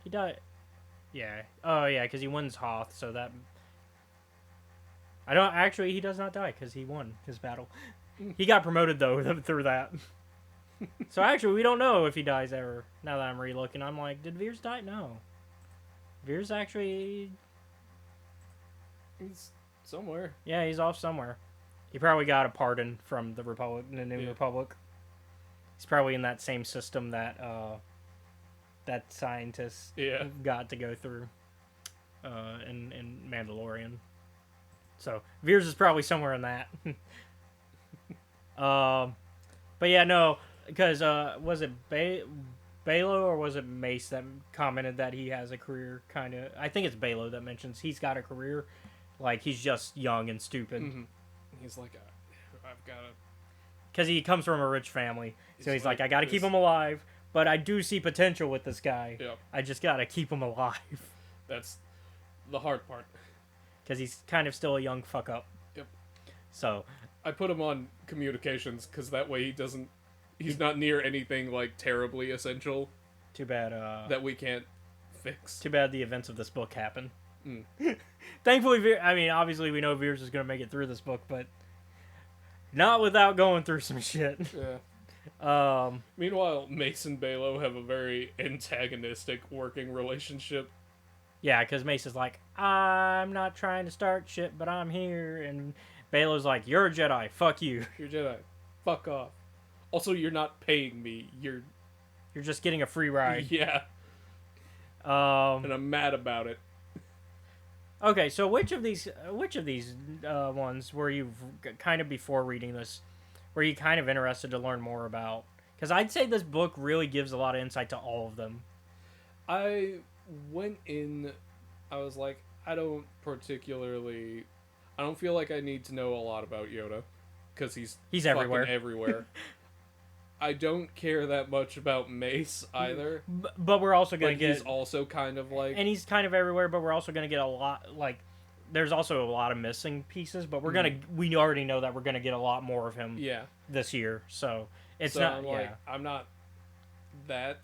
died. Yeah. Oh, yeah, because he wins Hoth, so that... I don't... Actually, he does not die, because he won his battle. He got promoted, though, through that. So, actually, we don't know if he dies ever. Now that I'm re-looking, I'm like, did Veers die? No. Veers actually... He's somewhere. Yeah, he's off somewhere. He probably got a pardon from the Republic, the New Republic. He's probably in that same system that that scientist got to go through in Mandalorian. So Veers is probably somewhere in that. But yeah, no, because was it Balo or was it Mace that commented that he has a career? Kind of, I think it's Balo that mentions he's got a career, like he's just young and stupid. He's like, I've got to, because he comes from a rich family, so he's like, I got to keep him alive. But I do see potential with this guy. Yeah. I just gotta keep him alive. That's the hard part. Because he's kind of still a young fuck up. Yep. So I put him on communications because that way he's not near anything like terribly essential. Too bad. That we can't fix. Too bad the events of this book happen. Thankfully, I mean, obviously we know Veers is gonna make it through this book, but not without going through some shit. Yeah. Meanwhile, Mace and Balo have a very antagonistic working relationship. Yeah, because Mace is like, I'm not trying to start shit, but I'm here. And Balo's like, you're a Jedi. Fuck you. You're a Jedi. Fuck off. Also, you're not paying me. You're just getting a free ride. Yeah. And I'm mad about it. Okay, so which of these ones were you kind of before reading this? Were you kind of interested to learn more about? Because I'd say this book really gives a lot of insight to all of them. I went in, I was like, I don't feel like I need to know a lot about Yoda. Because he's everywhere. I don't care that much about Mace either. But we're also going to get... He's also kind of like... And he's kind of everywhere, but we're also going to get a lot, like... There's also a lot of missing pieces, but we already know that we're gonna get a lot more of him this year. So it's not. I'm not that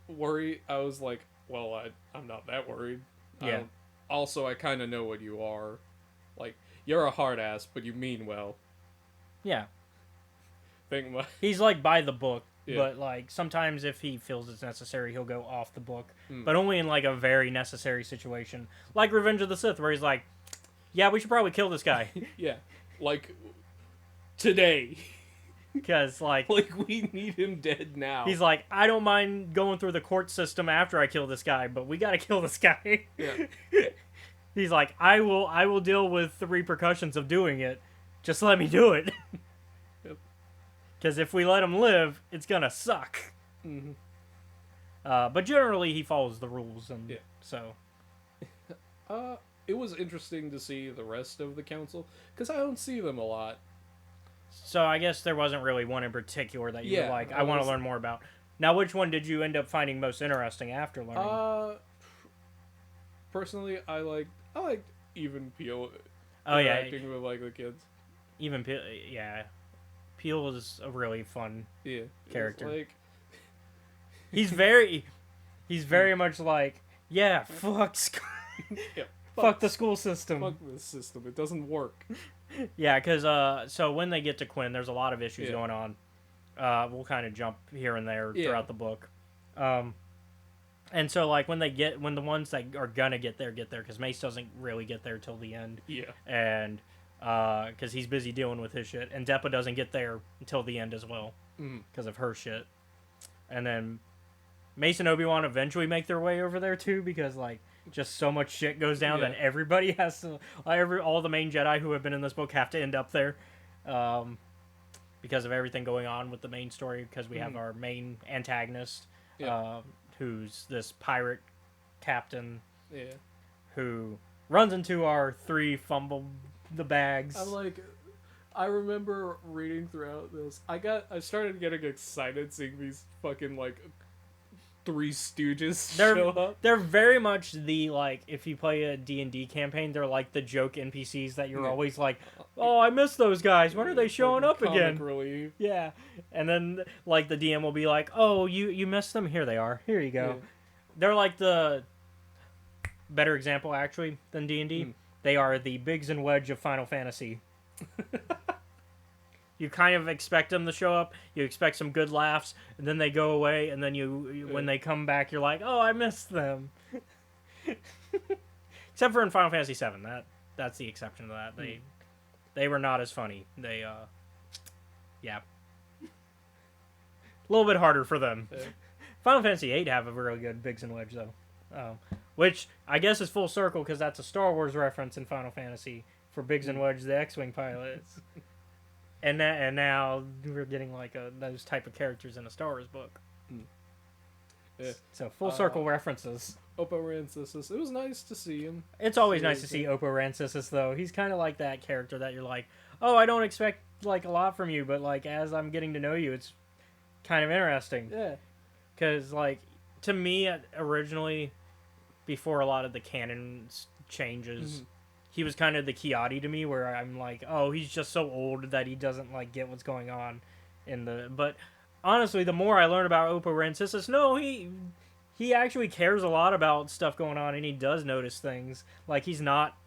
worry. I was like, well, I'm not that worried. Yeah. Also, I kind of know what you are. Like, you're a hard ass, but you mean well. Yeah. Think my He's like by the book, Yeah. but like sometimes if he feels it's necessary, he'll go off the book, Mm. but only in like a very necessary situation, like Revenge of the Sith, where he's like, "Yeah, we should probably kill this guy," Yeah, like today. because like Like we need him dead now. he's like, "I don't mind going through the court system after I kill this guy, but we gotta kill this guy." Yeah. He's like, I will deal with the repercussions of doing it. Just let me do it." Yep. Because if we let him live, it's gonna suck. Mm-hmm. But generally, he follows the rules, and Yeah. so It was interesting to see the rest of the council because I don't see them a lot. So I guess there wasn't really one in particular that you were Yeah, like, I I want was- to learn more about. Now, which one did you end up finding most interesting after learning? Personally, I liked even Peel. Oh yeah, Interacting with like the kids. even Peel. Yeah, Peel is a really fun. Yeah, it was Character. Like, He's very much like, yeah, fuck, yeah, fuck the school system. fuck this system. It doesn't work. Yeah, because so when they get to Quinn, there's a lot of issues Yeah. going on. We'll kind of jump here and there Yeah. throughout the book. And so like when the ones that are gonna get there, because Mace doesn't really get there till the end, Yeah. and because he's busy dealing with his shit, and Depa doesn't get there until the end as well Mm. because of her shit, and then Mace and Obi-Wan eventually make their way over there too, because like just so much shit goes down Yeah. that everybody has to, all the main Jedi who have been in this book have to end up there, because of everything going on with the main story, because we have our main antagonist, Yeah. who's this pirate captain Yeah. who runs into our three fumble the bags. I'm like, I remember reading throughout this. I started getting excited seeing these fucking like Three Stooges show up. They're very much the, like, if you play a D&D campaign, they're like the joke NPCs that you're Yeah. always like, oh, I miss those guys. When are they showing up Comic again? relief. Yeah. And then, like, the DM will be like, oh, you missed them? Here they are. Here you go. Yeah. They're like the better example, actually, than D&D. Mm. They are the Biggs and Wedge of Final Fantasy. You kind of expect them to show up. You expect some good laughs, and then they go away. And then when they come back, you're like, "Oh, I missed them." Except for in Final Fantasy VII, that's the exception to that. They were not as funny. They yeah, a little bit harder for them. Yeah. Final Fantasy VIII have a really good Biggs and Wedge though, which I guess is full circle because that's a Star Wars reference in Final Fantasy for Biggs and Wedge, the X-wing pilots. And now we're getting like those type of characters in a Star Wars book. Yeah. So full circle references. Oppo Rancisis. It was nice to see him. It's always See nice to see everything. Oppo Rancisis though. He's kind of like that character that you're like, oh, I don't expect like a lot from you, but like as I'm getting to know you, it's kind of interesting. Yeah. Because like to me originally, before a lot of the canon changes. He was kind of the Kiadi to me, where I'm like, oh, he's just so old that he doesn't like get what's going on in the. But honestly, the more I learn about Oppo Rancisis, no, he actually cares a lot about stuff going on, and he does notice things. Like he's not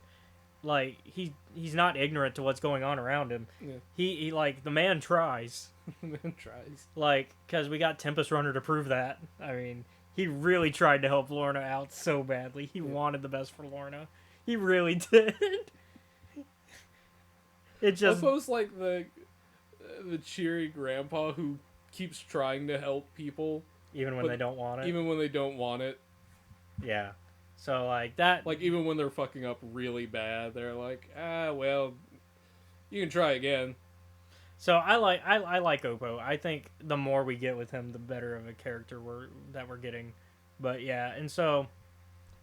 like he's not ignorant to what's going on around him. Yeah. He like the man tries. Man tries. Like because we got Tempest Runner to prove that. I mean, he really tried to help Lorna out so badly. He wanted the best for Lorna. He really did. It just Oppo's like the cheery grandpa who keeps trying to help people even when but they don't want it. even when they don't want it. Yeah. So like that. Like even when they're fucking up really bad, they're like, well, you can try again. So I like Oppo. I think the more we get with him, the better of a character we're getting. But yeah, and so.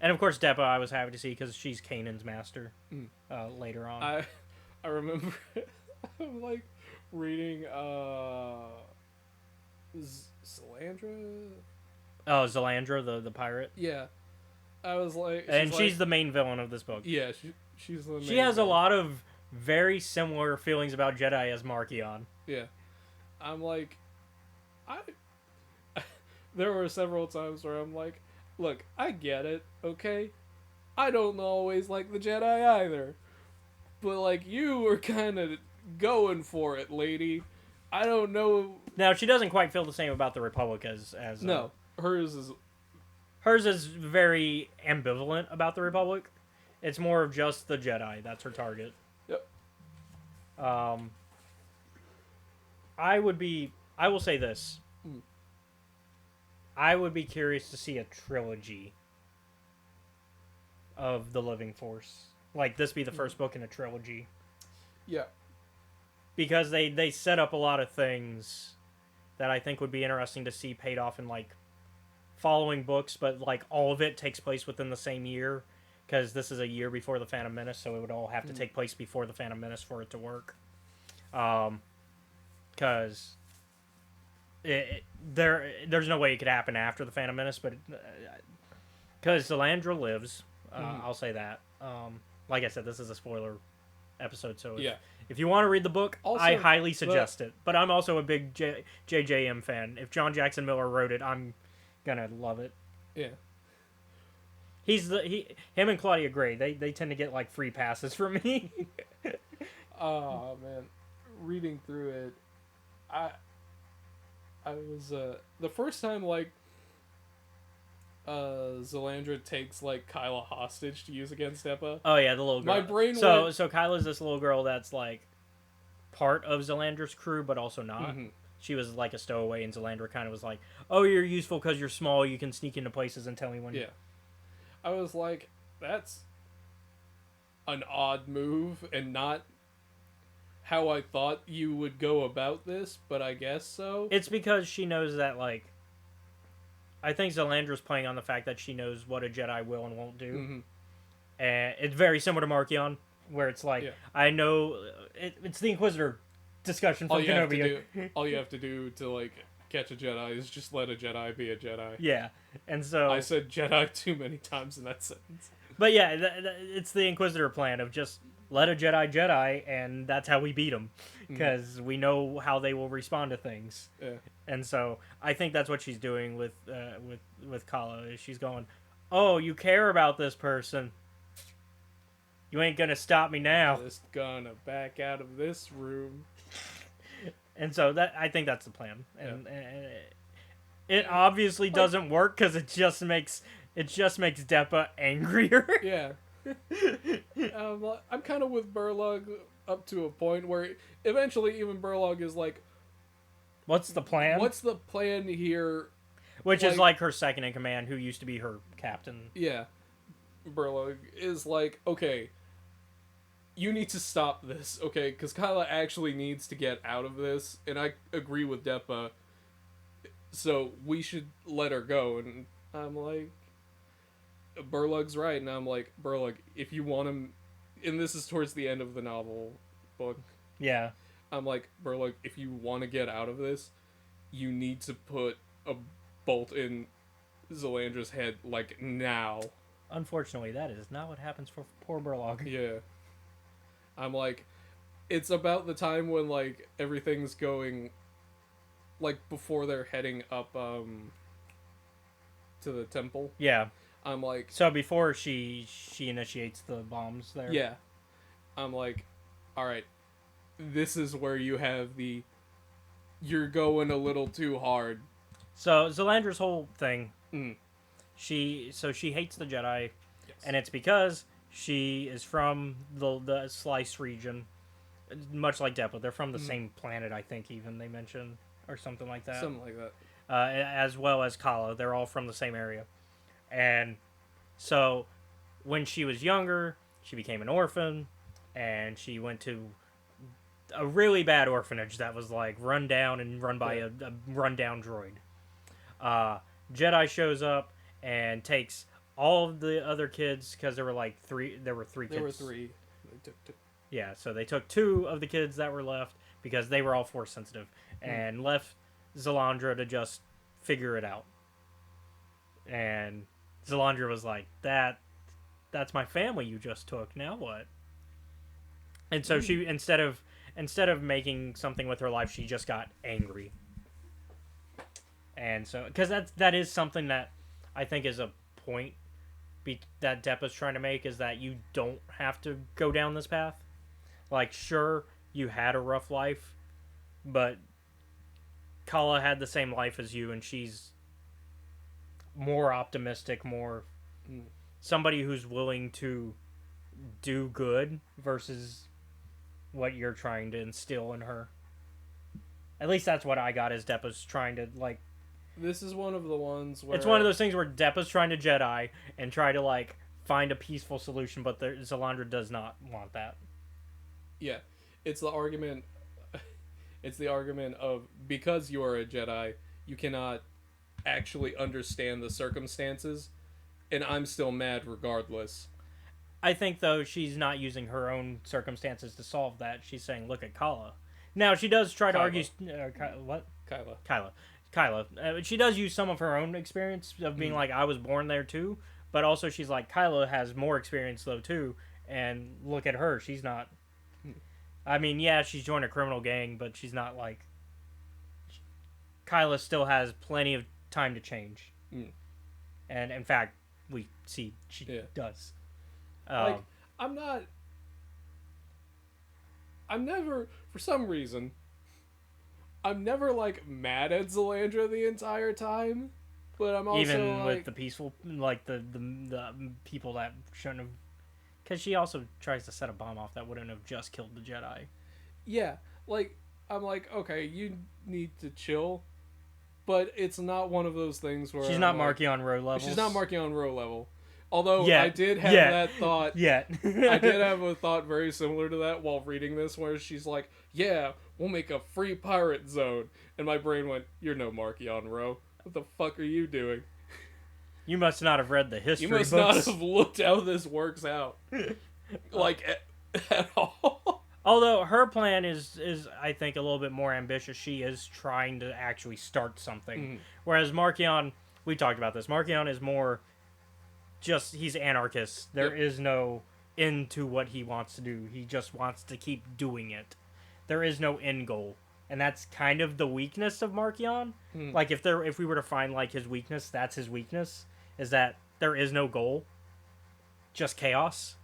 And of course, Depa I was happy to see because she's Kanan's master later on. I remember I'm like reading Zalandra. Oh, Zalandra, the pirate. Yeah, I was like, And she's the main villain of this book. yeah, she's the. She has a lot of very similar feelings about Jedi as Markion. Yeah, I'm like, there were several times where I'm like, look, I get it, okay? I don't always like the Jedi either. But, like, you were kind of going for it, lady. I don't know. Now, she doesn't quite feel the same about the Republic as No, hers is. hers is very ambivalent about the Republic. It's more of just the Jedi. That's her target. Yep. I will say this. I would be curious to see a trilogy of the Living Force. Like, this be the first book in a trilogy. Yeah. Because they set up a lot of things that I think would be interesting to see paid off in, like, following books, but, like, all of it takes place within the same year. Because this is a year before the Phantom Menace, so it would all have to take place before the Phantom Menace for it to work. Because there's no way it could happen after the Phantom Menace, but because Zelandra lives, I'll say that. Like I said, this is a spoiler episode, so if you want to read the book, also, I highly suggest it. But I'm also a big JJM fan. If John Jackson Miller wrote it, I'm gonna love it. Yeah. Him and Claudia Gray, they tend to get like free passes from me. Oh man, reading through it, I was the first time like Zelandra takes like Kyla hostage to use against Eppa. Oh yeah, the little girl. My brain so Kyla's this little girl that's like part of Zelandra's crew, but also not. Mm-hmm. She was like a stowaway, and Zelandra kind of was like, "Oh, you're useful because you're small. You can sneak into places and tell me when." Yeah. I was like, that's an odd move and not how I thought you would go about this, but I guess so. It's because she knows that, like, I think Zelandra's playing on the fact that she knows what a Jedi will and won't do. Mm-hmm. And it's very similar to Markion, where it's like, I know, it's the Inquisitor discussion from Kenobi. All you have to do to, like, catch a Jedi is just let a Jedi be a Jedi. Yeah, and so I said Jedi too many times in that sentence. But yeah, it's the Inquisitor plan of just let a Jedi, and that's how we beat them, because we know how they will respond to things. Yeah. And so I think that's what she's doing with Kala. Is she's going, oh, you care about this person. You ain't gonna stop me now. Just gonna back out of this room. And so I think that's the plan, and it obviously doesn't work because it just makes Deppa angrier. Yeah, I'm kind of with Burlug up to a point where eventually even Burlug is like, "What's the plan? What's the plan here?" Which is like her second in command, who used to be her captain. Yeah, Burlug is like, okay, you need to stop this, okay? Because Kyla actually needs to get out of this, and I agree with Deppa, so we should let her go. And I'm like, Burlug's right, and I'm like, Burlug, if you want him, and this is towards the end of the novel book. Yeah. I'm like, Burlug, if you want to get out of this, you need to put a bolt in Zelandra's head, like, now. Unfortunately, that is not what happens for poor Burlug. Yeah. I'm like, it's about the time when, like, everything's going, like, before they're heading up, to the temple. Yeah. I'm like... So before she initiates the bombs there. Yeah. I'm like, alright, this is where you have you're going a little too hard. So, Zelandra's whole thing, she hates the Jedi, and it's because she is from the Slice region, much like Deppa. They're from the same planet, I think, even, they mention, or something like that. Something like that. As well as Kala. They're all from the same area. And so, when she was younger, she became an orphan, and she went to a really bad orphanage that was, like, run down and run by a rundown droid. Jedi shows up and takes all of the other kids, because there were three kids. There were three. They took two. Yeah, so they took two of the kids that were left, because they were all Force sensitive, and left Zelandra to just figure it out. And Zelandra was like, that's my family you just took, now what? And so she, instead of making something with her life, she just got angry. And so, because that is something that I think is a point that Deppa's trying to make, is that you don't have to go down this path. Like, sure, you had a rough life, but Kala had the same life as you, and she's more optimistic, more somebody who's willing to do good versus what you're trying to instill in her. At least that's what I got, as Deppa's trying to, like... This is one of the ones where... It's one of those things where Deppa's trying to Jedi and try to, like, find a peaceful solution, but Zalandra does not want that. Yeah. It's the argument... It's the argument of, because you are a Jedi, you cannot actually understand the circumstances, and I'm still mad regardless. I think, though, she's not using her own circumstances to solve that. She's saying, look at Kala. Now, she does try to argue... what? Kyla. She does use some of her own experience of being like, I was born there too, but also she's like, Kyla has more experience though too, and look at her, she's not... I mean, yeah, she's joined a criminal gang, but she's not like... Kyla still has plenty of time to change. And in fact, we see she does. Like, I'm never, for some reason, I'm never, like, mad at Zalandra the entire time, but I'm also, even like... with the peaceful, like, the people that shouldn't have... Because she also tries to set a bomb off that wouldn't have just killed the Jedi. Yeah, like, I'm like, okay, you need to chill, but it's not one of those things where... She's not marking on row level. She's not marking on row level. Although I did have that thought. I did have a thought very similar to that while reading this, where she's like, yeah, we'll make a free pirate zone. And my brain went, you're no Markion Row. What the fuck are you doing? You must not have read the history books. You must not have looked how this works out. Like, at all. Although her plan is, I think, a little bit more ambitious. She is trying to actually start something. Whereas Markion, we talked about this, Markion is more... just, he's anarchist. There is no end to what he wants to do. He just wants to keep doing it. There is no end goal. And that's kind of the weakness of Markion. Like, if we were to find, like, his weakness, that's his weakness, is that there is no goal. Just chaos.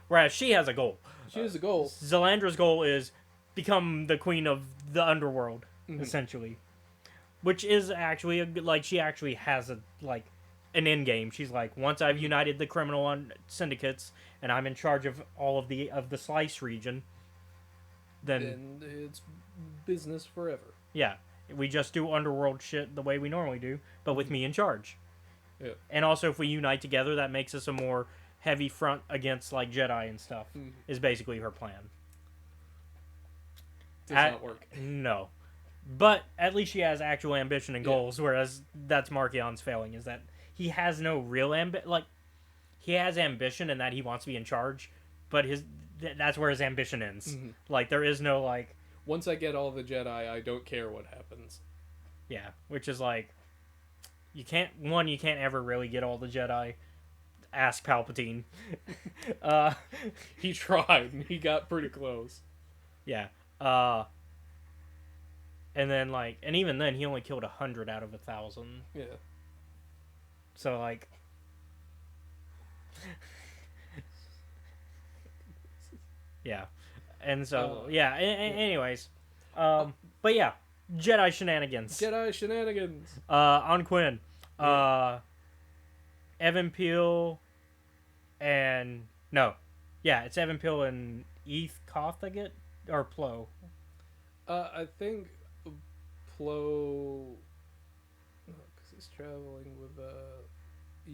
Whereas she has a goal. She has a goal. Zalandra's goal is become the queen of the underworld, essentially. Which is actually, like, she actually has a, like... an end game. She's like, once I've united the criminal syndicates and I'm in charge of all of the Slice region, then it's business forever. Yeah, we just do underworld shit the way we normally do, but with me in charge. Yeah. And also, if we unite together, that makes us a more heavy front against, like, Jedi and stuff. Is basically her plan. Does not work. No. But at least she has actual ambition and goals, whereas that's Markion's failing, is that he has no real he has ambition in that he wants to be in charge, but that's where his ambition ends. Like, there is no, like... Once I get all the Jedi, I don't care what happens. Yeah, which is, like... You can't ever really get all the Jedi. Ask Palpatine. He tried, and he got pretty close. Yeah. And then, like... And even then, he only killed 100 out of 1,000. Yeah. So, like... yeah. And so, anyways. But yeah, Jedi shenanigans. On Quinn. Evan Peel and... No. Yeah, it's Evan Peel and Eth Koth, I get? Or Plo? I think Plo... Because he's traveling with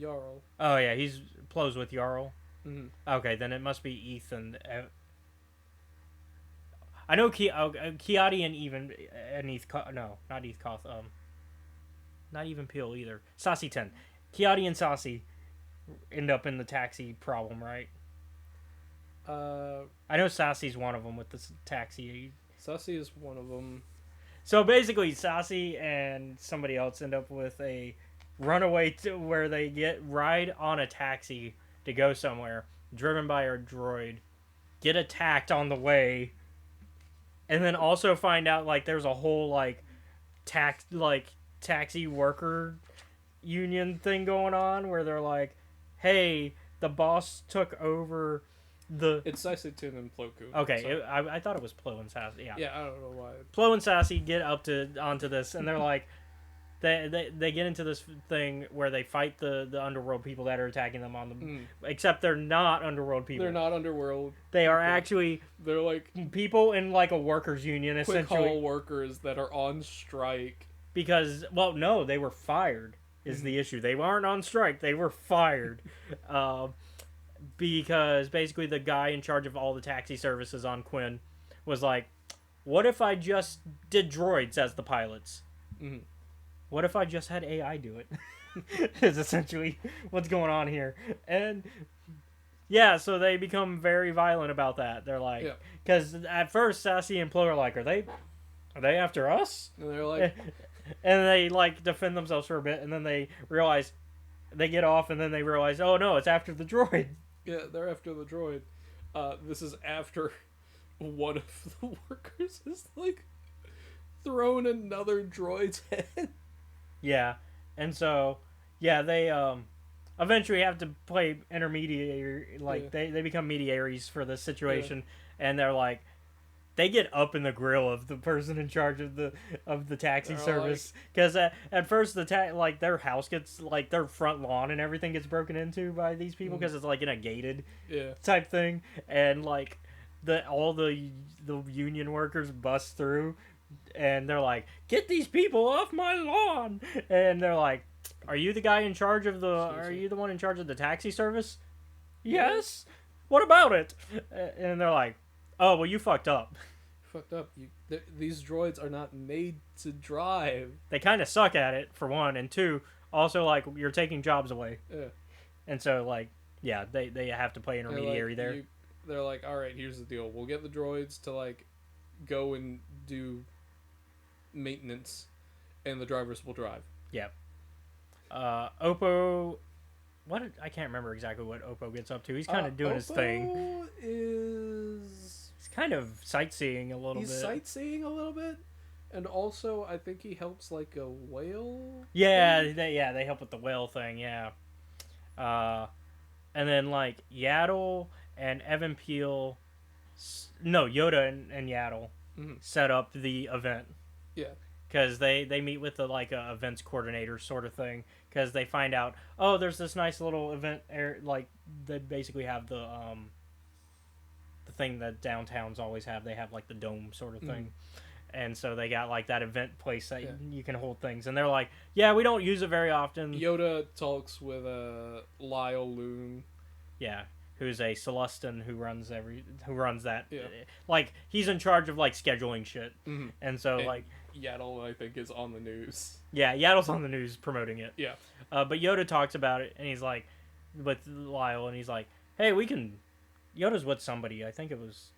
Jarl. Oh, yeah, Plo's with Jarl. Mm-hmm. Okay, then it must be Eth and... I know Kiadi and Eth Koth... No, not Eth Koth. Not even Peel either. Sassy 10. Kiadi and Sassy end up in the taxi problem, right? I know Sassy's one of them with this taxi. Sassy is one of them. So basically, Sassy and somebody else end up with a runaway to where they ride on a taxi to go somewhere, driven by a droid, get attacked on the way, and then also find out, like, there's a whole, like, taxi worker union thing going on where they're like, hey, the boss took over the... It's Saisetin and Plo-Koon. Okay, I thought it was Plo and Sassy. Yeah. Yeah, I don't know why. Plo and Sassy get onto this, and they're like, they get into this thing where they fight the underworld people that are attacking them on the... Except they're not underworld people. They're not underworld. They are actually... They're like... people in like a workers union, essentially. Quick haul workers that are on strike. Because, well, no, they were fired is the issue. They weren't on strike. They were fired. Because basically the guy in charge of all the taxi services on Quinn was like, what if I just did droids as the pilots? Mm-hmm. What if I just had AI do it? Is essentially what's going on here. And yeah, so they become very violent about that. They're like, because at first Sassy and Plo are like, are they after us? And they're like, and they like defend themselves for a bit, and then they realize, they get off, and then they realize, oh no, it's after the droid. Yeah, they're after the droid. This is after one of the workers is like throwing another droid's head. Yeah, and so yeah, they eventually have to play intermediary. Like they become mediaries for the situation, and they're like, they get up in the grill of the person in charge of the taxi service, because at first their house gets, like, their front lawn and everything gets broken into by these people because it's like in a gated type thing, and like all the union workers bust through, and they're like, get these people off my lawn, and they're like, are you the guy in charge of are you the one in charge of the taxi service? Yes. What about it? And they're like, oh, well, you fucked up. Fucked up. These droids are not made to drive. They kind of suck at it, for one, and two, also, like, you're taking jobs away. Yeah. And so, like, yeah, they have to play intermediary there. They're like, all right, here's the deal. We'll get the droids to, like, go and do maintenance, and the drivers will drive. Yeah. Oppo... I can't remember exactly what Oppo gets up to. He's kind of doing his thing. He's kind of sightseeing a little bit. He's sightseeing a little bit, and also I think he helps like a whale. Yeah, they help with the whale thing. Yeah. And then like Yaddle and Evan Peel, Yoda and Yaddle set up the event. Yeah. Because they meet with the like events coordinator sort of thing. Because they find out, oh, there's this nice little event, like they basically have the thing that downtowns always have. They have like the dome sort of thing, and so they got like that event place that you can hold things. And they're like, yeah, we don't use it very often. Yoda talks with Lyle Loon. Yeah, who's a Celestin who runs that. Yeah. Like he's in charge of like scheduling shit, and so like. Yaddle, I think, is on the news. Yeah, Yaddle's on the news promoting it. Yeah. But Yoda talks about it, and he's like, with Lyle, and he's like, hey, Yoda's with somebody. I think it's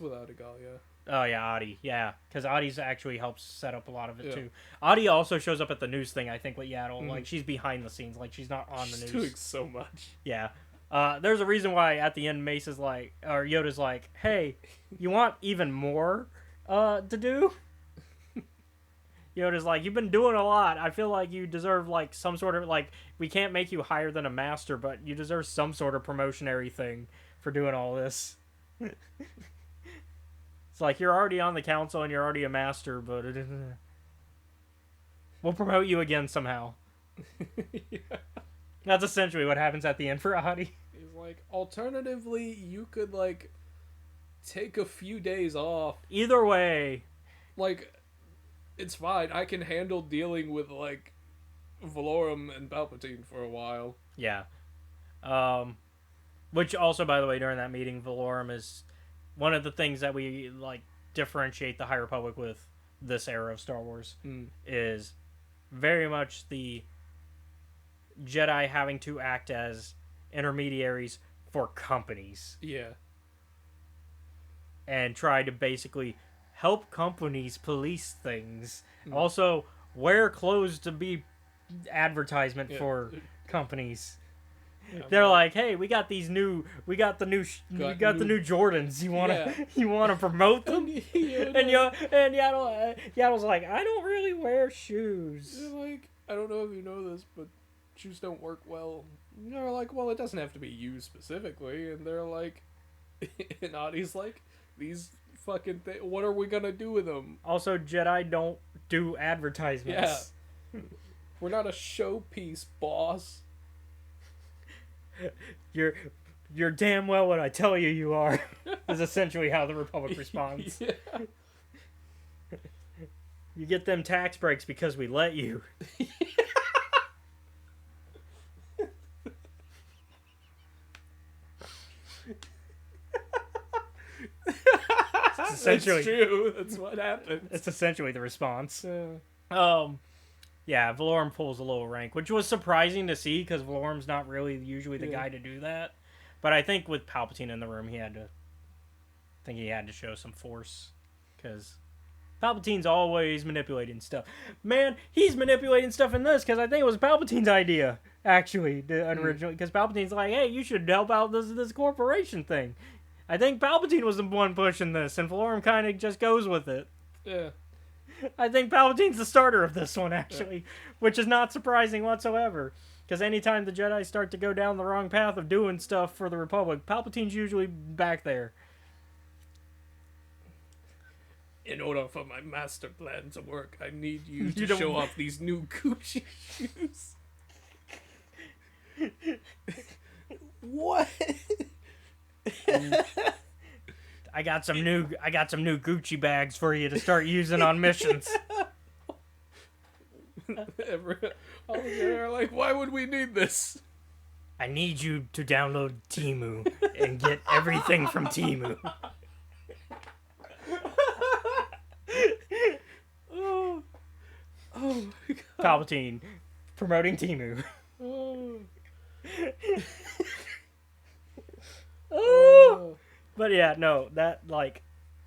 with Adigal, yeah. Oh, yeah, Adi. Yeah, because Adi's actually helps set up a lot of it, too. Adi also shows up at the news thing, I think, with Yaddle. Like, she's behind the scenes. Like, she's not on the news. She's doing so much. Yeah. There's a reason why, at the end, Yoda's like, hey, you want even more to do? Yoda's like, you've been doing a lot. I feel like you deserve, like, some sort of, like, we can't make you higher than a master, but you deserve some sort of promotionary thing for doing all this. It's like, you're already on the council and you're already a master, but we'll promote you again somehow. Yeah. That's essentially what happens at the end for Adi. He's like, alternatively, you could, like, take a few days off. Either way. Like... It's fine. I can handle dealing with, like, Valorum and Palpatine for a while. Yeah. Which also, by the way, during that meeting, Valorum is one of the things that we, like, differentiate the High Republic with this era of Star Wars. Is very much the Jedi having to act as intermediaries for companies. Yeah. And try to basically... help companies police things. Also, wear clothes to be advertisement for companies. They're like, hey, we got the new Jordans. You wanna promote them? And Yaddle's like, I don't really wear shoes. They're like, I don't know if you know this, but shoes don't work well. And they're like, well, it doesn't have to be you specifically. And they're like, and Adi's like, these fucking what are we gonna do with them? Also, Jedi don't do advertisements. Yeah. We're not a showpiece, boss. You're damn well what I tell you are, is essentially how the Republic responds. Yeah. You get them tax breaks because we let you. That's true. That's what happens. It's essentially the response. Yeah. Yeah, Valorum pulls a little rank, which was surprising to see because Valorum's not really usually the Yeah. guy to do that. But I think with Palpatine in the room, he had to show some force because Palpatine's always manipulating stuff. Man, he's manipulating stuff in this because I think it was Palpatine's idea actually originally. Because Palpatine's like, hey, you should help out this corporation thing. I think Palpatine was the one pushing this, and Valorum kind of just goes with it. Yeah. I think Palpatine's the starter of this one, actually, which is not surprising whatsoever. Because anytime the Jedi start to go down the wrong path of doing stuff for the Republic, Palpatine's usually back there. In order for my master plan to work, I need you You to don't- show off these new Gucci shoes. What? I got some new Gucci bags for you to start using on missions. They're like, why would we need this? I need you to download Temu and get everything from Temu. Oh my god. Palpatine promoting Temu. Oh. Oh. But yeah, no, that like,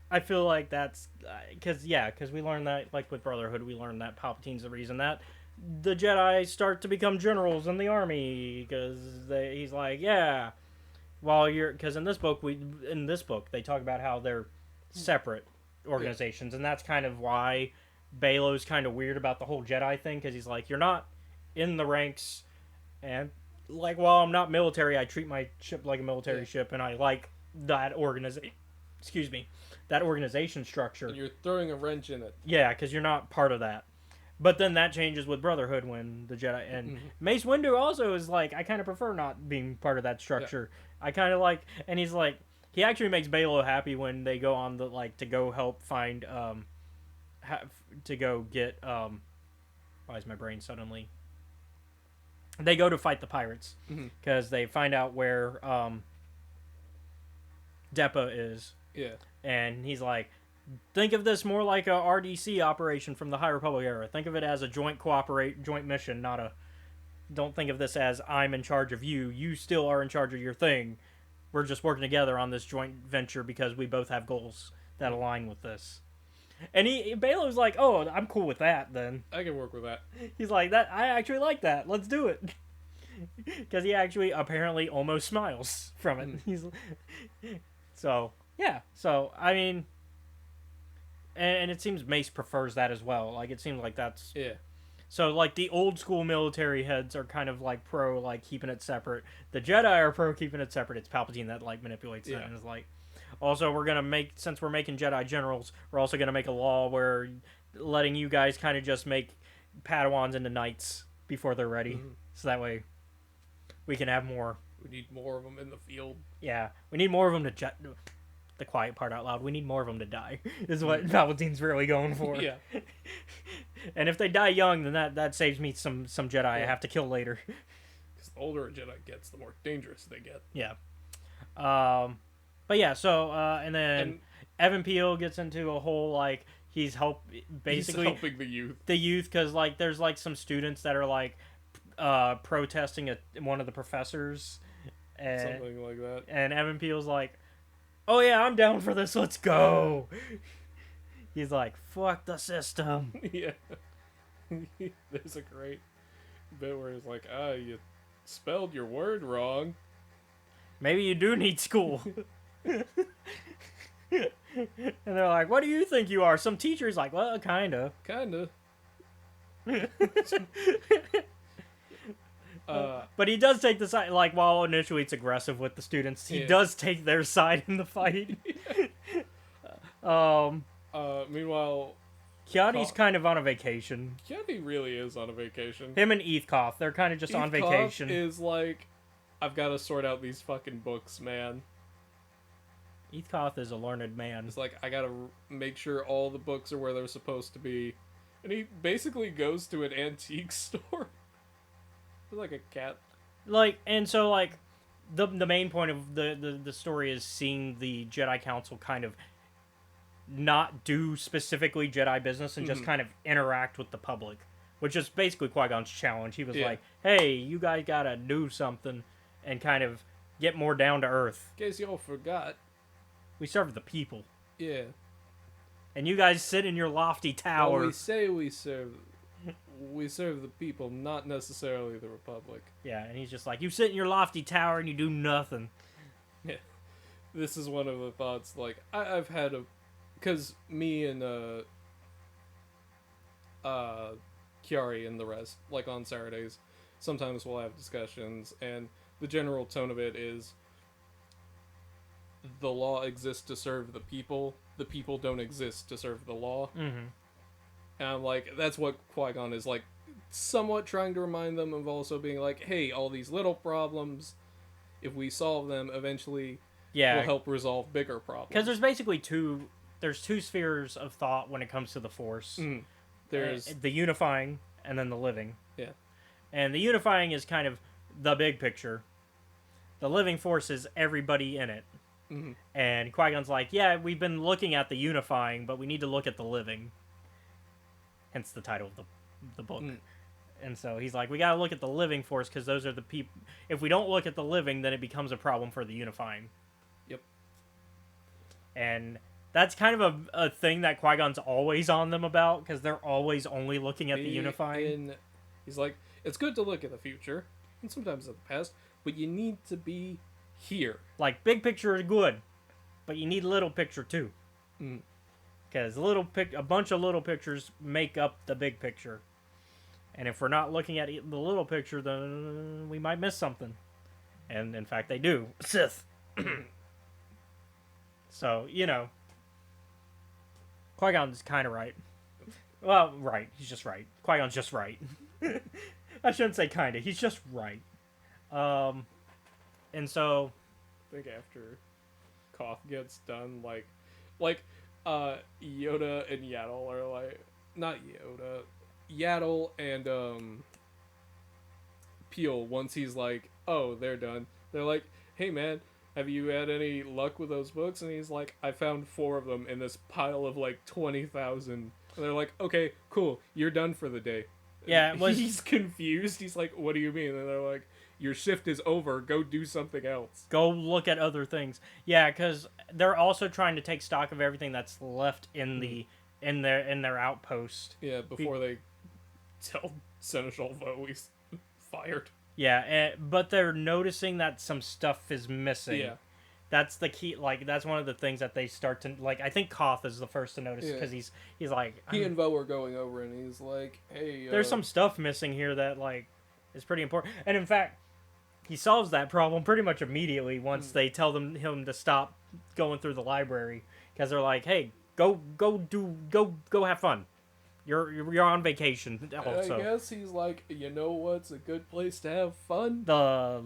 I feel like that's because we learned that like with Brotherhood, we learned that Palpatine's the reason that the Jedi start to become generals in the army because he's like, yeah, because in this book they talk about how they're separate organizations, and that's kind of why Balo's kind of weird about the whole Jedi thing because he's like, you're not in the ranks, and like while I'm not military, I treat my ship like a military ship, and I like that organization structure. And you're throwing a wrench in it. Yeah, because you're not part of that. But then that changes with Brotherhood when the Jedi and Mace Windu also is like, I kind of prefer not being part of that structure. Yeah. I kind of like, and he's like, he actually makes Balo happy when they go on the like to go help find to go get why is my brain suddenly? They go to fight the pirates because they find out where Depa is. Yeah. And he's like, think of this more like a RDC operation from the High Republic era. Think of it as a joint mission, don't think of this as I'm in charge of you. You still are in charge of your thing. We're just working together on this joint venture because we both have goals that align with this. And Balo's like, oh, I'm cool with that then. I can work with that. He's like, I actually like that. Let's do it. Because he actually apparently almost smiles from it. So, yeah. So, I mean, and it seems Mace prefers that as well. Like, it seems like that's... Yeah. So, like, the old school military heads are kind of, like, pro, like, keeping it separate. The Jedi are pro keeping it separate. It's Palpatine that, like, manipulates that and is like... Also, since we're making Jedi generals, we're also going to make a law where letting you guys kind of just make Padawans into knights before they're ready. So that way we can have more. We need more of them in the field. Yeah, we need more of them to... the quiet part out loud. We need more of them to die, is what Palpatine's really going for. Yeah. And if they die young, then that saves me some Jedi I have to kill later. Because the older a Jedi gets, the more dangerous they get. Yeah. But yeah, so, and then Evan Peel gets into a whole, like, he's helping the youth. The youth, because, like, there's, like, some students that are, like, protesting one of the professors. And, something like that. And Evan Peel's like, oh, yeah, I'm down for this. Let's go. He's like, fuck the system. Yeah. There's a great bit where he's like, you spelled your word wrong. Maybe you do need school. And they're like, what do you think you are? Some teacher's like, well, kinda. Kinda. But he does take the side, like, while initially it's aggressive with the students, he does take their side in the fight. Meanwhile, Kiadi's kind of on a vacation. Kiadi really is on a vacation. Him and Eithkoth, they're kind of just on vacation. Is like, I've got to sort out these fucking books, man. Eithkoth is a learned man. It's like, I gotta make sure all the books are where they're supposed to be. And he basically goes to an antique store. Like a cat. Like, and so, like, the main point of the story is seeing the Jedi Council kind of not do specifically Jedi business and just kind of interact with the public. Which is basically Qui-Gon's challenge. He was like, hey, you guys gotta do something and kind of get more down to earth. In case y'all forgot. We serve the people. Yeah. And you guys sit in your lofty tower. Well, we say we serve the people, not necessarily the Republic. Yeah, and he's just like, you sit in your lofty tower and you do nothing. Yeah. This is one of the thoughts, like, I've had because me and, Kiari and the rest, like, on Saturdays, sometimes we'll have discussions, and the general tone of it is, the law exists to serve the people don't exist to serve the law. Mm-hmm. And I'm like, that's what Qui-Gon is, like, somewhat trying to remind them of, also being like, hey, all these little problems, if we solve them, eventually will help resolve bigger problems. Because there's basically two spheres of thought when it comes to the Force. Mm. There's the unifying and then the living. Yeah. And the unifying is kind of the big picture. The living Force is everybody in it. Mm-hmm. And Qui-Gon's like, yeah, we've been looking at the unifying, but we need to look at the living. Hence the title of the book. Mm. And so he's like, we gotta look at the living Force, because those are the people. If we don't look at the living, then it becomes a problem for the unifying. Yep. And that's kind of a thing that Qui-Gon's always on them about, because they're always only looking at the unifying. He's like, it's good to look at the future, and sometimes at the past, but you need to be here. Like, big picture is good, but you need little picture too. Because a bunch of little pictures make up the big picture. And if we're not looking at the little picture, then we might miss something. And in fact, they do. Sith. So, you know, Qui-Gon's kind of right. Well, right. He's just right. Qui-Gon's just right. I shouldn't say kind of. He's just right. And so, I think after Koth gets done, like Yoda and Yaddle are like, not Yoda, Yaddle and Peel. Once he's like, oh, they're done. They're like, hey man, have you had any luck with those books? And he's like, I found 4 of them in this pile of like 20,000. And they're like, okay, cool, you're done for the day. Yeah, he's confused. He's like, what do you mean? And they're like, your shift is over. Go do something else. Go look at other things. Yeah, because they're also trying to take stock of everything that's left in their outpost. Yeah, before they tell Seneschal Vo he's fired. Yeah, but they're noticing that some stuff is missing. Yeah. That's the key. Like, that's one of the things that they start to, like, I think Koth is the first to notice, because he's like... He and Vo are going over, and he's like, hey... There's some stuff missing here that, like, is pretty important. And in fact, he solves that problem pretty much immediately once they tell him to stop going through the library. Because they're like, hey, go have fun. You're on vacation also. I guess he's like, you know what's a good place to have fun? The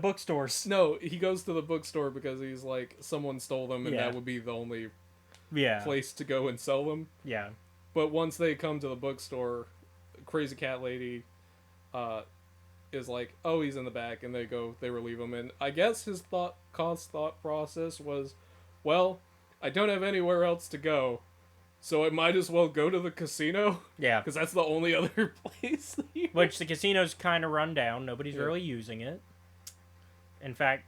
bookstores. No, he goes to the bookstore because he's like, someone stole them, and that would be the only place to go and sell them. Yeah. But once they come to the bookstore, Crazy Cat Lady is like, oh, he's in the back, and they relieve him. And I guess his thought process was, well, I don't have anywhere else to go, so I might as well go to the casino. Yeah. Because that's the only other place. Which the casino's kind of run down. Nobody's really using it. In fact,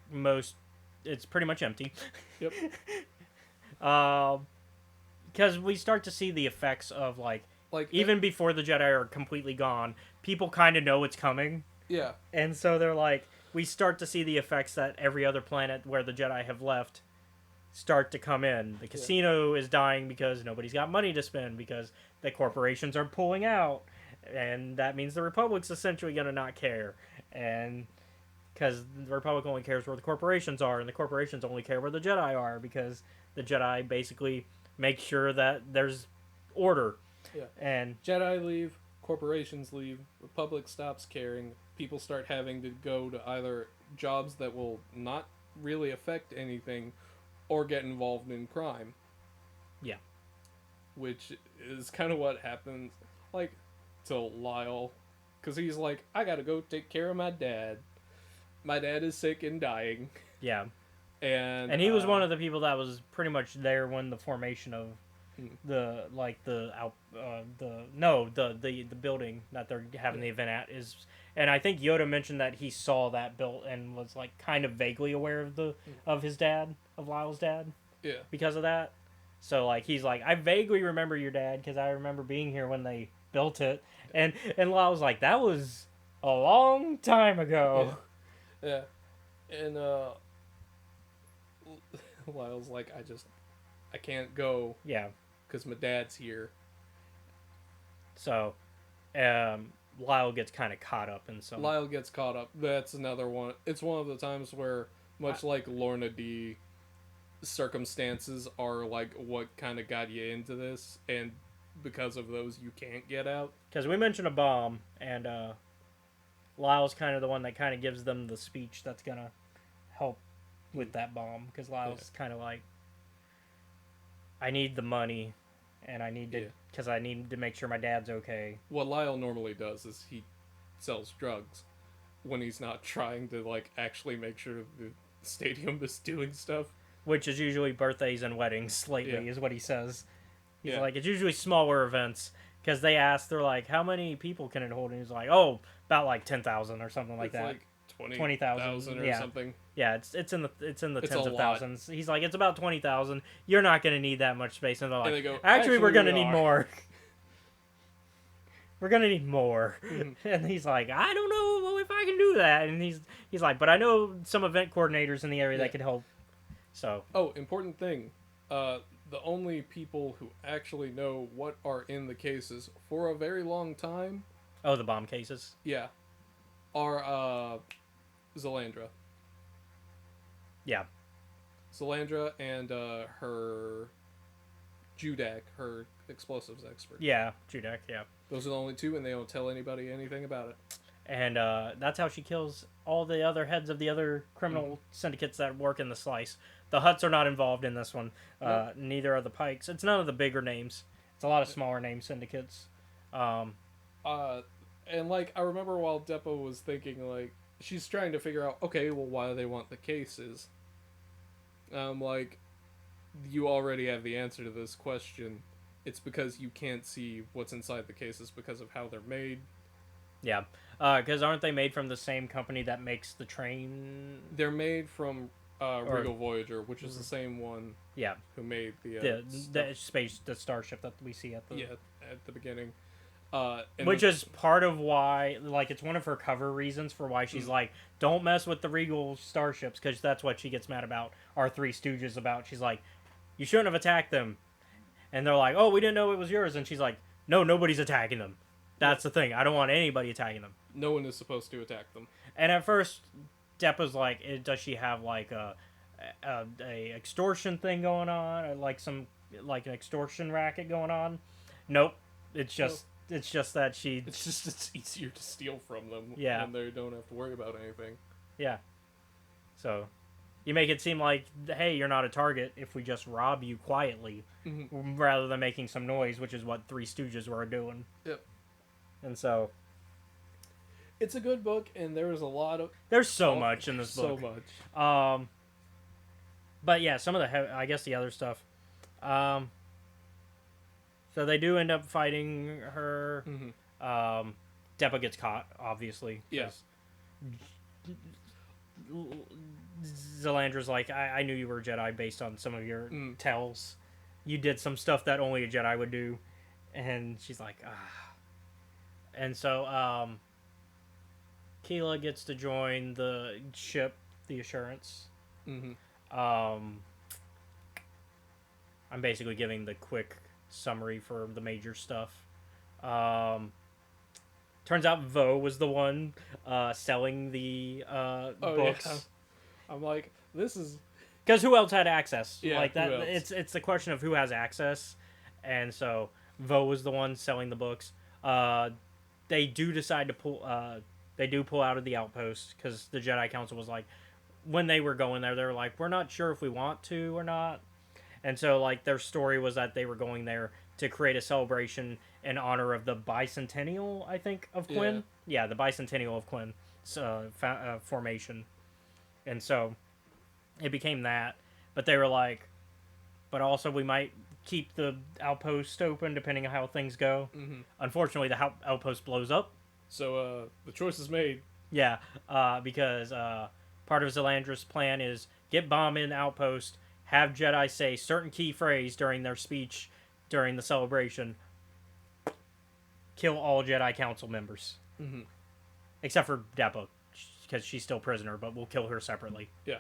it's pretty much empty. Yep. Because we start to see the effects of, like even before the Jedi are completely gone, people kind of know it's coming. Yeah. And so they're like, we start to see the effects that every other planet where the Jedi have left start to come in. The casino is dying because nobody's got money to spend because the corporations are pulling out. And that means the Republic's essentially going to not care. And because the Republic only cares where the corporations are, and the corporations only care where the Jedi are because the Jedi basically make sure that there's order. Yeah. And Jedi leave, corporations leave, Republic stops caring, people start having to go to either jobs that will not really affect anything or get involved in crime. Yeah. Which is kind of what happens, like, to Lyle. Because he's like, I gotta go take care of my dad. My dad is sick and dying. Yeah. And he was one of the people that was pretty much there when the formation of the building that they're having the event at is, and I think Yoda mentioned that he saw that built and was like kind of vaguely aware of his dad, of Lyle's dad, because of that. So like he's like, I vaguely remember your dad because I remember being here when they built it, and Lyle's like, that was a long time ago. Yeah. And Lyle's like, I can't go. Yeah. Because my dad's here. So, Lyle gets kind of caught up in some. Lyle gets caught up. That's another one. It's one of the times where, much like Lorna D, circumstances are like what kind of got you into this, and because of those, you can't get out. Because we mentioned a bomb, and Lyle's kind of the one that kind of gives them the speech that's gonna help with that bomb. Because Lyle's kind of like, I need the money, and I need to, because I need to make sure my dad's okay. What Lyle normally does is he sells drugs when he's not trying to like actually make sure the stadium is doing stuff. Which is usually birthdays and weddings lately, is what he says. He's like, it's usually smaller events, because they ask, they're like, how many people can it hold? And he's like, oh, about like 10,000 or something like that. Like 20,000 or something. Yeah, it's in the tens of lot. thousands. He's like, it's about 20,000. You're not going to need that much space. And they're like, and they go, actually we're going to need more. We're going to need more. And he's like, I don't know if I can do that. And he's like, but I know some event coordinators in the area that could help. So. Oh, important thing. The only people who actually know what are in the cases for a very long time. Oh, the bomb cases? Yeah. Are Zalandra. Yeah. Zalandra and her Judak, her explosives expert. Yeah, Judak, yeah. Those are the only two, and they don't tell anybody anything about it. And that's how she kills all the other heads of the other criminal syndicates that work in the Slice. The Hutts are not involved in this one. Nope. Neither are the Pikes. It's none of the bigger names. It's a lot of smaller name syndicates. And like, I remember while Depot was thinking, like, she's trying to figure out, okay, well, why do they want the cases? Like, you already have the answer to this question. It's because you can't see what's inside the cases because of how they're made. Yeah. Because aren't they made from the same company that makes the train? They're made from Regal Voyager, which is the same one. Yeah. Who made the starship that we see at the beginning. Which is part of why, like, it's one of her cover reasons for why she's like, don't mess with the Regal starships, because that's what she gets mad about our Three Stooges about. She's like, you shouldn't have attacked them. And they're like, oh, we didn't know it was yours. And she's like, no, nobody's attacking them. That's the thing. I don't want anybody attacking them. No one is supposed to attack them. And at first, Depa's like, does she have like a extortion thing going on, or like an extortion racket going on? Nope. It's just that she. It's easier to steal from them. Yeah. And they don't have to worry about anything. Yeah. So, you make it seem like, hey, you're not a target if we just rob you quietly, rather than making some noise, which is what Three Stooges were doing. Yep. And so, it's a good book, and there's a lot of... There's so much in this book. So much. But yeah, some of I guess the other stuff. So they do end up fighting her. Depa gets caught, obviously. Yes. Zalandra's like, I knew you were a Jedi based on some of your tells. You did some stuff that only a Jedi would do. And she's like, ah. And so, Keela gets to join the ship, the Assurance. Mm-hmm. I'm basically giving the quick summary for the major stuff. Turns out Vo was the one selling the Oh books. yeah. I'm like, this is Because who else had access? Yeah, like that. who else? It's the question of who has access, and so Vo was the one selling the books. They do decide to pull. They do pull out of the outpost because the Jedi Council was like, when they were going there, they were like, we're not sure if we want to or not. And so, like, their story was that they were going there to create a celebration in honor of the bicentennial, I think, of Quinn. Yeah, the bicentennial of Quinn formation. And so, it became that. But they were like, but also we might keep the outpost open depending on how things go. Mm-hmm. Unfortunately, the outpost blows up. So the choice is made. Yeah, because part of Zelandra's plan is get bomb in the outpost, have Jedi say certain key phrase during their speech during the celebration, kill all Jedi Council members. Mm-hmm. Except for Deppa, because she's still prisoner, but we'll kill her separately. Yeah.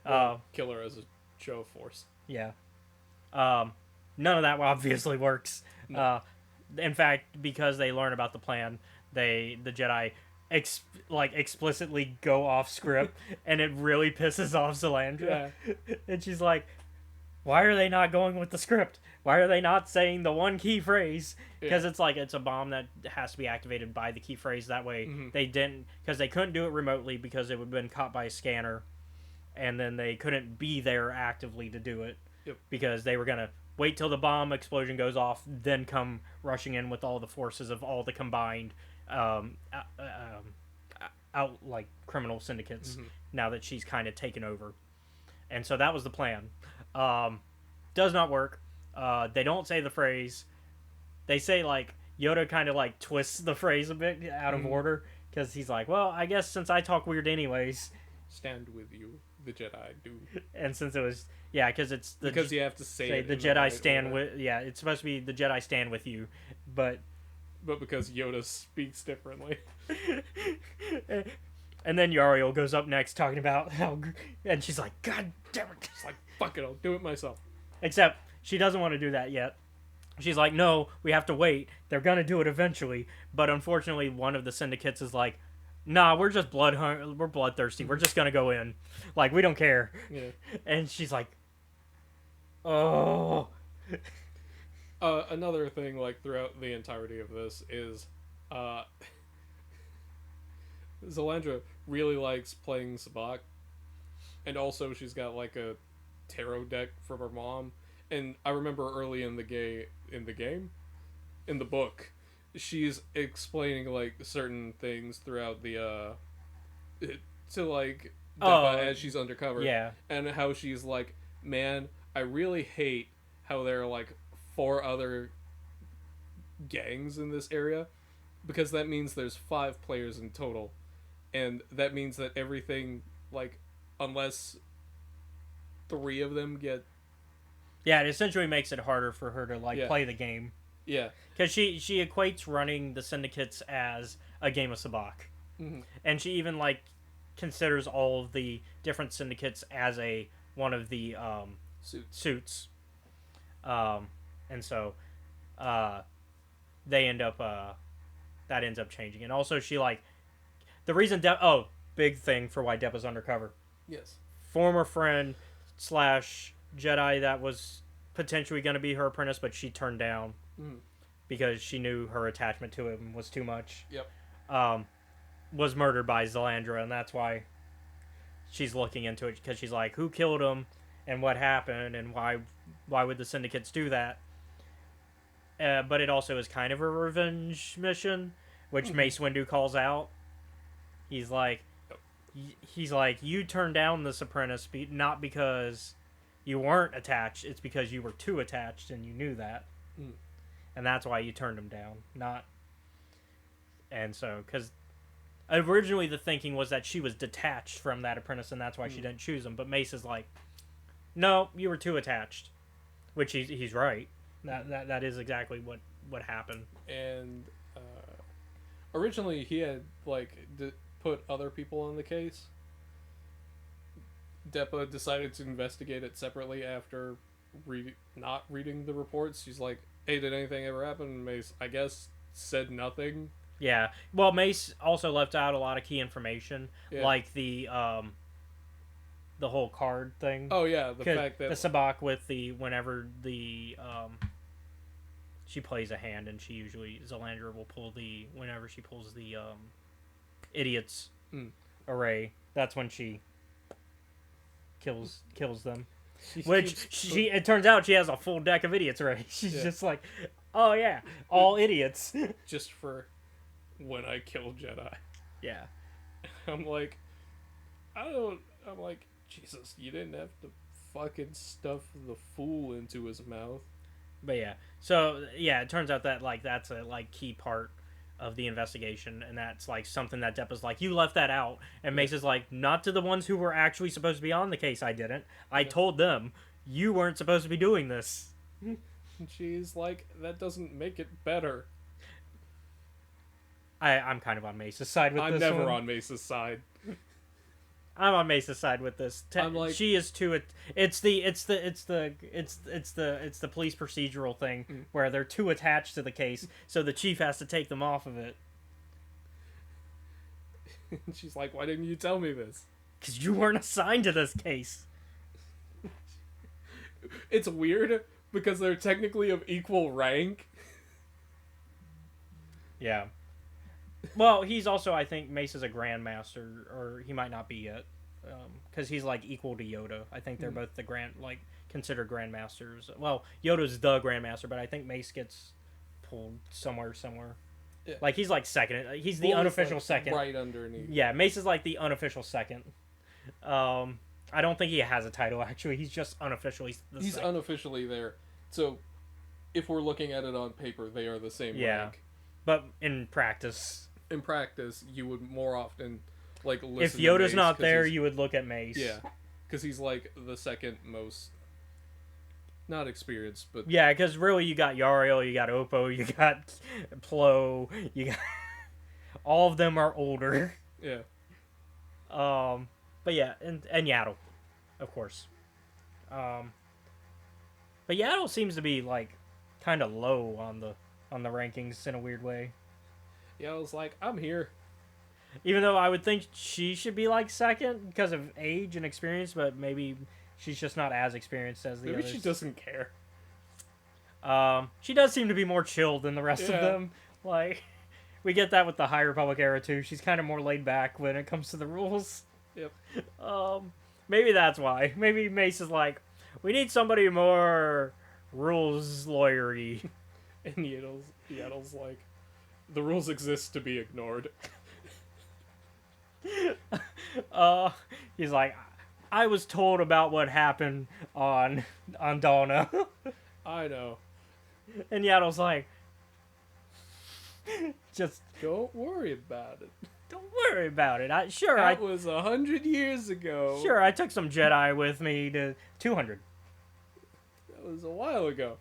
Well, kill her as a show of force. Yeah. None of that obviously works. No. In fact, because they learn about the plan, the Jedi explicitly go off script, and it really pisses off Zelandra. Yeah. And she's like, why are they not going with the script? Why are they not saying the one key phrase? Because it's like, it's a bomb that has to be activated by the key phrase. That way they didn't, because they couldn't do it remotely because it would have been caught by a scanner. And then they couldn't be there actively to do it. Yep. Because they were going to wait till the bomb explosion goes off, then come rushing in with all the forces of all the combined out like criminal syndicates now that she's kind of taken over. And so that was the plan. Does not work. They don't say the phrase. They say, like, Yoda kind of like twists the phrase a bit out of order because he's like, well, I guess since I talk weird anyways, stand with you, the Jedi do. And since it was, yeah, because it's the, because you have to say it the Jedi stand with, yeah, it's supposed to be the Jedi stand with you, but because Yoda speaks differently. And then Yariel goes up next talking about how, and she's like, God damn it, It's like, fuck it, I'll do it myself. Except she doesn't want to do that yet. She's like, no, we have to wait. They're gonna do it eventually, but unfortunately, one of the syndicates is like, nah, we're just we're bloodthirsty. We're just gonna go in, like, we don't care. Yeah. And she's like, oh. Another thing, like, throughout the entirety of this is, Zelandra really likes playing Sabacc, and also she's got like a tarot deck from her mom. And I remember early in the book, she's explaining like certain things throughout the to like Deppa as she's undercover. Yeah. And how she's like, man, I really hate how there are like 4 other gangs in this area, because that means there's 5 players in total, and that means that everything, like, unless 3 of them get... Yeah, it essentially makes it harder for her to, like, play the game. Yeah. Because she equates running the syndicates as a game of Sabacc. Mm-hmm. And she even, like, considers all of the different syndicates as one of the suits. And so they end up... that ends up changing. And also she, like... The reason... big thing for why Deppa's undercover. Yes. Former friend / Jedi that was potentially going to be her apprentice, but she turned down because she knew her attachment to him was too much. Yep. Was murdered by Zelandra, and that's why she's looking into it, because she's like, who killed him and what happened and why would the syndicates do that? But it also is kind of a revenge mission, which Mace Windu calls out. He's like, you turned down this apprentice not because you weren't attached, it's because you were too attached and you knew that. And that's why you turned him down. And so, because originally the thinking was that she was detached from that apprentice and that's why she didn't choose him. But Mace is like, no, you were too attached. Which he's right. That is exactly what happened. And originally he had, like, put other people on the case. Depa decided to investigate it separately after not reading the reports. She's like, hey, did anything ever happen? And Mace, I guess, said nothing. Yeah. Well, Mace also left out a lot of key information, like the whole card thing. Oh yeah, the fact that the sabak with the whenever the she plays a hand, and she usually Zelander will pull whenever she pulls the idiots array. That's when she kills them. It turns out she has a full deck of idiots array. She's just like, oh yeah, all idiots. Just for when I kill Jedi. Yeah. I'm like, Jesus, you didn't have to fucking stuff the fool into his mouth. But yeah, so yeah, it turns out that like that's a like key part of the investigation, and that's like something that Depp is like, you left that out, and Mace is like, not to the ones who were actually supposed to be on the case. I didn't. I told them you weren't supposed to be doing this. And she's like, that doesn't make it better. I'm kind of on Mace's side with this. I'm never on Mace's side. I'm on Mace's side with this. I'm like, she is too. It's the police procedural thing where they're too attached to the case, so the chief has to take them off of it. She's like, why didn't you tell me this? Because you weren't assigned to this case. It's weird because they're technically of equal rank. Yeah. Well, he's also, I think, Mace is a grandmaster, or he might not be yet, because he's like equal to Yoda. I think they're both considered grandmasters. Well, Yoda's the grandmaster, but I think Mace gets pulled somewhere. Yeah. Like he's like second. He's the unofficial second. Right underneath. Yeah, Mace is like the unofficial second. I don't think he has a title actually. He's just unofficially. He's unofficially there. So, if we're looking at it on paper, they are the same rank. But in practice, you would more often like listen. If Yoda's not there, you would look at Mace. Yeah, because he's like the second most, not experienced, but yeah, because really you got Yariel, you got Oppo, you got Plo, you got all of them are older. Yeah. But yeah, and Yaddle, of course. But Yaddle seems to be like kind of low on the rankings in a weird way. Yeah, I was like, I'm here. Even though I would think she should be like second because of age and experience, but maybe she's just not as experienced as the others. Maybe she doesn't care. She does seem to be more chill than the rest of them. Like, we get that with the High Republic era too. She's kind of more laid back when it comes to the rules. Yep. Maybe that's why. Maybe Mace is like, we need somebody more rules lawyery. And Yaddle's like, the rules exist to be ignored. He's like, I was told about what happened on Donna. I know. And Yaddle's like, just don't worry about it. Don't worry about it. That was 100 years ago. Sure, I took some Jedi with me to 200. That was a while ago.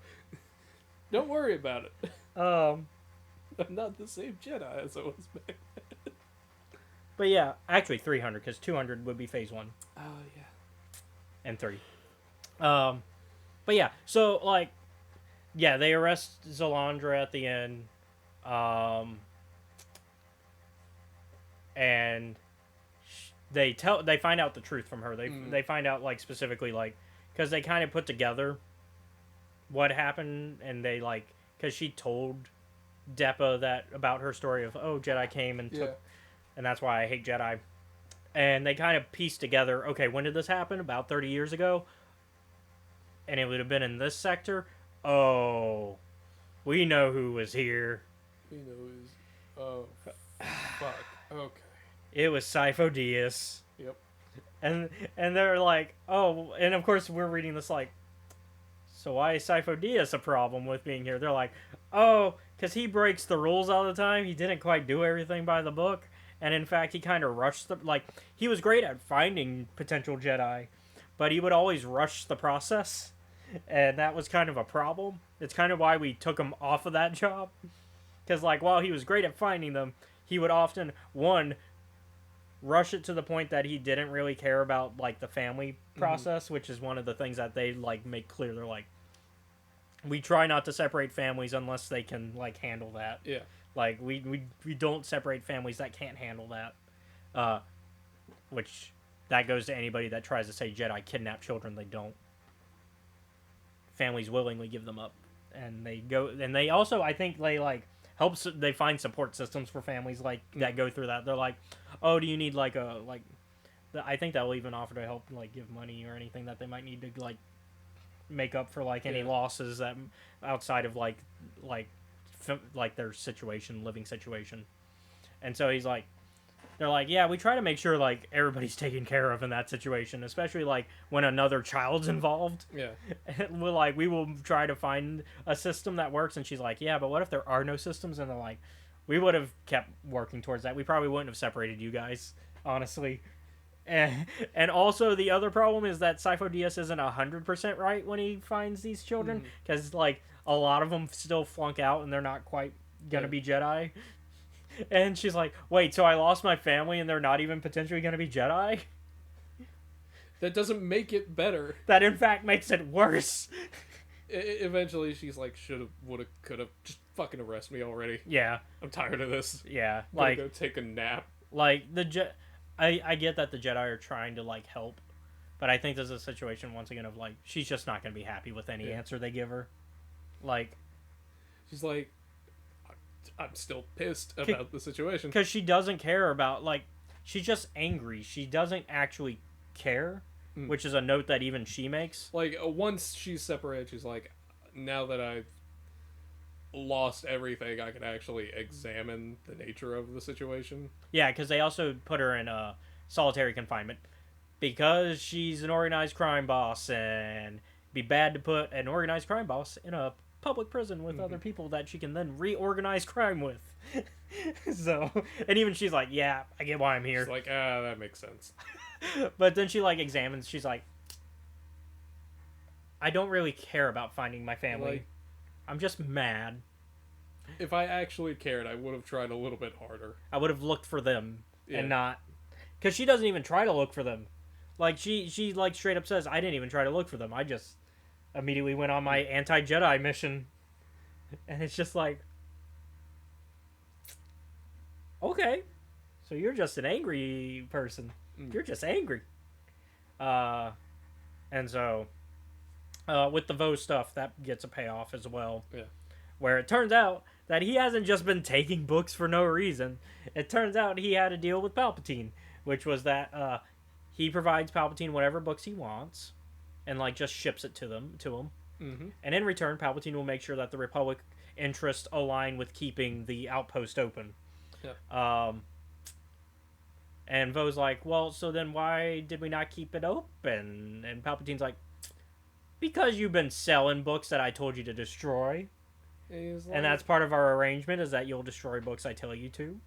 Don't worry about it. I'm not the same Jedi as I was back then. But yeah, actually 300, because 200 would be phase 1. Oh, yeah. And 3. But yeah, so, like, yeah, they arrest Zelandra at the end. And they find out the truth from her. They find out, like, specifically, like, because they kind of put together what happened, and they, like, because she told Depa that about her story of, oh, Jedi came and took, and that's why I hate Jedi. And they kind of pieced together, okay, when did this happen? About 30 years ago? And it would have been in this sector? Oh, we know who was here. We know who's, oh, fuck, okay. It was Sifo Dyas. Yep. And they're like, oh, and of course we're reading this like, so why is Sifo Dyas a problem with being here? They're like, oh, because he breaks the rules all the time. He didn't quite do everything by the book. And in fact, he kind of rushed he was great at finding potential Jedi, but he would always rush the process. And that was kind of a problem. It's kind of why we took him off of that job. Because, like, while he was great at finding them, he would often, one, rush it to the point that he didn't really care about like the family process, which is one of the things that they like make clear. They're like, we try not to separate families unless they can like handle that. Yeah. Like we don't separate families that can't handle that. Which that goes to anybody that tries to say Jedi kidnap children. They don't. Families willingly give them up, and they go. And they also, I think, they like helps. They find support systems for families like that go through that. They're like, oh, do you need like a like? I think they'll even offer to help like give money or anything that they might need to like make up for like any losses that outside of like their situation, living situation. And so he's like, they're like, yeah, we try to make sure like everybody's taken care of in that situation, especially like when another child's involved. Yeah. We will try to find a system that works. And she's like, yeah, but what if there are no systems? And they're like, we would have kept working towards that. We probably wouldn't have separated you guys, honestly. And also the other problem is that Sifo Dyas isn't 100% right when he finds these children, because like a lot of them still flunk out and they're not quite gonna be Jedi. And she's like, wait, so I lost my family and they're not even potentially gonna be Jedi? That doesn't make it better. That in fact makes it worse. Eventually she's like, should've, would've, could've, just fucking arrest me already. Yeah. I'm tired of this. Yeah. I'm gonna go take a nap. Like I get that the Jedi are trying to like help, but I think there's a situation once again of like she's just not gonna be happy with any answer they give her. Like, she's like, I'm still pissed about the situation because she doesn't care about like she's just angry. She doesn't actually care, which is a note that even she makes. Like once she's separated, she's like, now that I've lost everything, I can actually examine the nature of the situation. Yeah, because they also put her in solitary confinement because she's an organized crime boss, and it'd be bad to put an organized crime boss in a public prison with other people that she can then reorganize crime with. So, and even she's like, yeah, I get why I'm here. She's like, that makes sense. But then she like examines, she's like, I don't really care about finding my family. Like, I'm just mad. If I actually cared, I would have tried a little bit harder. I would have looked for them and not... Because she doesn't even try to look for them. Like, she like straight up says, I didn't even try to look for them. I just immediately went on my anti-Jedi mission. And it's just like... Okay. So you're just an angry person. You're just angry. And so... with the Vo stuff, that gets a payoff as well. Yeah. Where it turns out that he hasn't just been taking books for no reason. It turns out he had a deal with Palpatine, which was that he provides Palpatine whatever books he wants, and like just ships it to him. Mm-hmm. And in return, Palpatine will make sure that the Republic interests align with keeping the outpost open. Yeah. And Vo's like, well, so then why did we not keep it open? And Palpatine's like, because you've been selling books that I told you to destroy. And that's part of our arrangement, is that you'll destroy books I tell you to.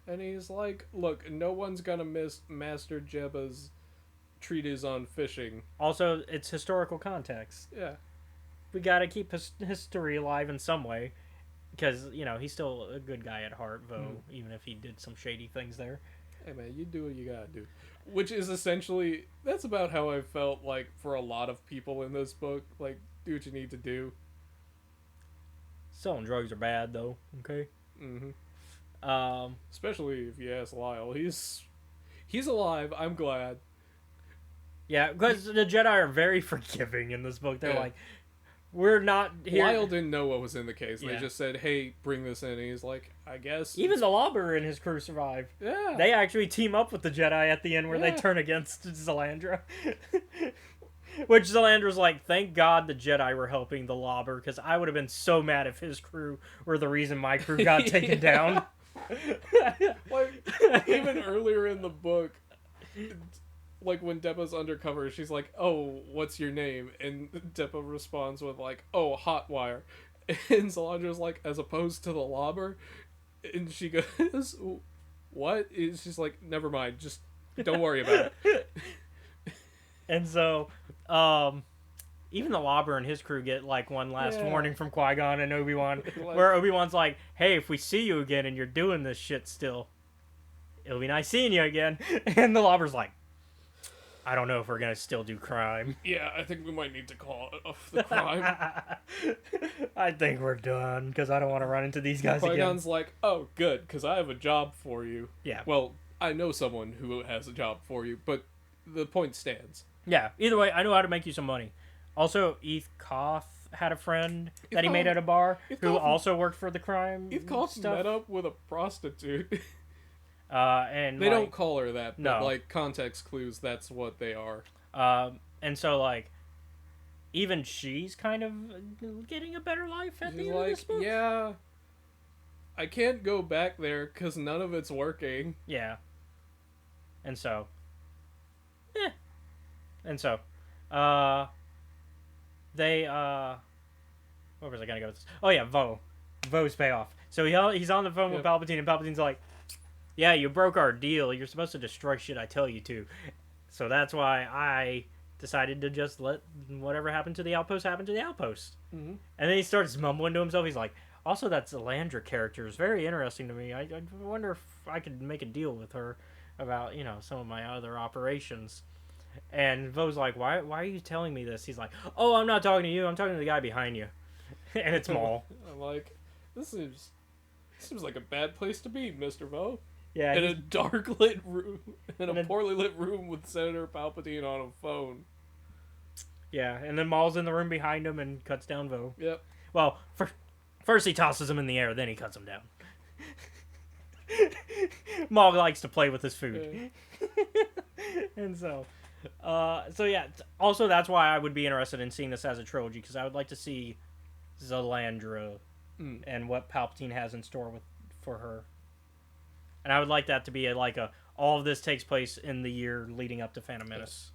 And he's like, look, no one's gonna miss Master Jebba's treatise on fishing. Also, it's historical context. Yeah. We gotta keep history alive in some way. Because, you know, he's still a good guy at heart, Vo, even if he did some shady things there. Hey, man, you do what you gotta do. Which is essentially, that's about how I felt like for a lot of people in this book. Like, do what you need to do. Selling drugs are bad, though, okay? Mm-hmm. Especially if you ask Lyle. He's alive, I'm glad. Yeah, because the Jedi are very forgiving in this book. They're like, we're not here. Lyle didn't know what was in the case. They just said, hey, bring this in. And he's like, I guess. Even the Lobber and his crew survive. Yeah. They actually team up with the Jedi at the end where they turn against Zalandra. Which Zalandra's like, thank God the Jedi were helping the Lobber, because I would have been so mad if his crew were the reason my crew got taken down. Like, even earlier in the book, like when Depa's undercover, she's like, oh, what's your name? And Depa responds with like, oh, Hotwire. And Zalandra's like, as opposed to the Lobber? And she goes, what? And she's like, never mind, just don't worry about it. And so, even the Lobber and his crew get like one last warning from Qui-Gon and Obi-Wan, where Obi-Wan's like, hey, if we see you again and you're doing this shit still, it'll be nice seeing you again. And the lobber's like, I don't know if we're gonna still do crime. Yeah, I think we might need to call it off the crime. I think we're done because I don't want to run into these guys Qui-Gon's again. like, oh, good, because I have a job for you. Yeah. Well, I know someone who has a job for you, but the point stands. Yeah. Either way, I know how to make you some money. Also, Eth Koth had a friend that he made at a bar who also worked for the crime. Eth Koth stuff. met up with a prostitute. And they don't call her that, but no. like context clues, that's what they are. And so like, even she's kind of getting a better life at the end of this book. Yeah, I can't go back there because none of it's working. Yeah. And so, they, where was I gonna go with this? Oh yeah, Vo's payoff. So he's on the phone with Palpatine, and Palpatine's like, yeah, you broke our deal. You're supposed to destroy shit I tell you to. So that's why I decided to just let whatever happened to the outpost happen to the outpost. Mm-hmm. And then he starts mumbling to himself. He's like, also, that Highlander character is very interesting to me. I wonder if I could make a deal with her about, some of my other operations. And Vo's like, why are you telling me this? He's like, oh, I'm not talking to you. I'm talking to the guy behind you. And it's Maul. I'm like, this seems like a bad place to be, Mr. Vo. Yeah, in a dark lit room, in a poorly lit room with Senator Palpatine on a phone. Yeah, and then Maul's in the room behind him and cuts down Vo. Yep. Well, first he tosses him in the air, then he cuts him down. Maul likes to play with his food. Yeah. And so yeah. Also, that's why I would be interested in seeing this as a trilogy, because I would like to see Zalandra and what Palpatine has in store for her. And I would like that to be all of this takes place in the year leading up to Phantom Menace.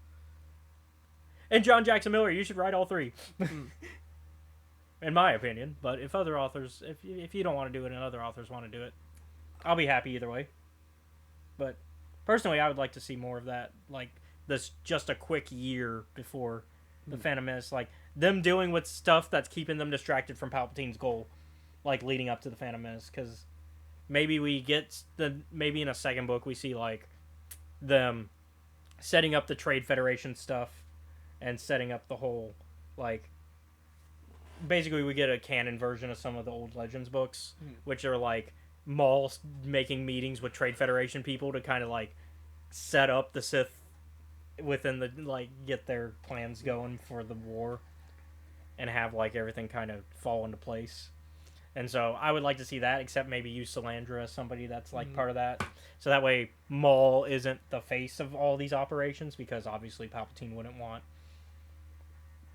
And John Jackson Miller, you should write all three. In my opinion. But if other authors, if you don't want to do it and other authors want to do it, I'll be happy either way. But personally, I would like to see more of that. Like, this just a quick year before the Phantom Menace. Like, them dealing with stuff that's keeping them distracted from Palpatine's goal. Like, leading up to the Phantom Menace. Because maybe maybe in a second book we see, like, them setting up the Trade Federation stuff. And setting up the whole, like, basically we get a canon version of some of the old Legends books, which are, like, Maul making meetings with Trade Federation people to kind of, like, set up the Sith within the, like, get their plans going for the war and have, like, everything kind of fall into place. And so I would like to see that, except maybe use Salandra as somebody that's, like, part of that. So that way Maul isn't the face of all these operations, because obviously Palpatine wouldn't want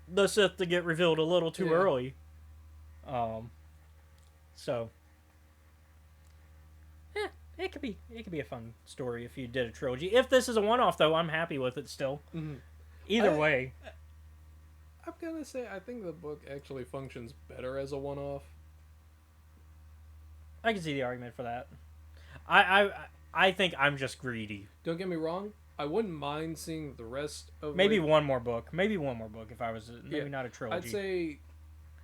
the Sith to get revealed a little too early. So it could be a fun story if you did a trilogy. If this is a one-off, though, I'm happy with it still. Either way, I'm gonna say I think the book actually functions better as a one-off. I can see the argument for that. I think I'm just greedy. Don't get me wrong. I wouldn't mind seeing the rest of maybe one more book if I was not a trilogy. I'd say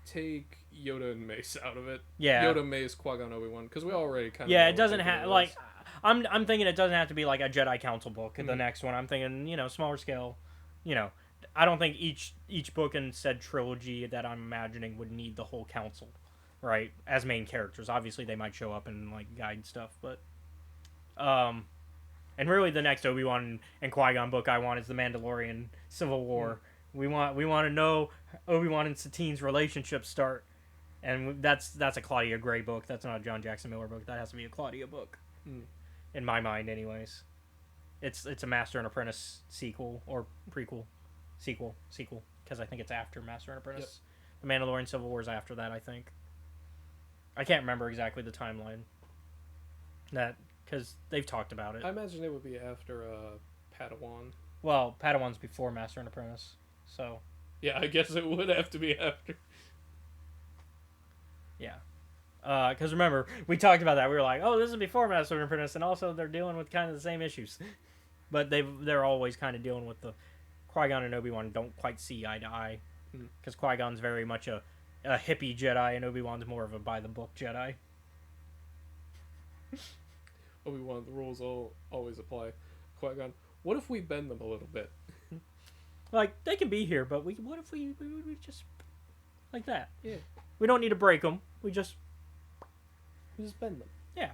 take Yoda and Mace out of it. Yeah, Yoda, Mace, Qui-Gon, Obi-Wan, because we already kind of it doesn't have like I'm thinking it doesn't have to be like a Jedi Council book. The next one I'm thinking smaller scale. I don't think each book in said trilogy that I'm imagining would need the whole council, right? As main characters. Obviously they might show up and like guide stuff, but and really, the next Obi-Wan and Qui-Gon book I want is the Mandalorian Civil War. We want to know Obi-Wan and Satine's relationship start, and that's a Claudia Gray book. That's not a John Jackson Miller book. That has to be a Claudia book, in my mind, anyways. It's a Master and Apprentice sequel or prequel, sequel, because I think it's after Master and Apprentice. Yep. The Mandalorian Civil War is after that, I think. I can't remember exactly the timeline. Because they've talked about it. I imagine it would be after Padawan. Well, Padawan's before Master and Apprentice, so... Yeah, I guess it would have to be after. Yeah. Because remember, we talked about that. We were like, oh, this is before Master and Apprentice, and also they're dealing with kind of the same issues. But they're always kind of dealing with the... Qui-Gon and Obi-Wan don't quite see eye to eye. Because Qui-Gon's very much a hippie Jedi, and Obi-Wan's more of a by-the-book Jedi. Obi-Wan, the rules all always apply. Qui-Gon, what if we bend them a little bit? Like, they can be here, but what if we just like that? Yeah, We don't need to break them. We just bend them. yeah.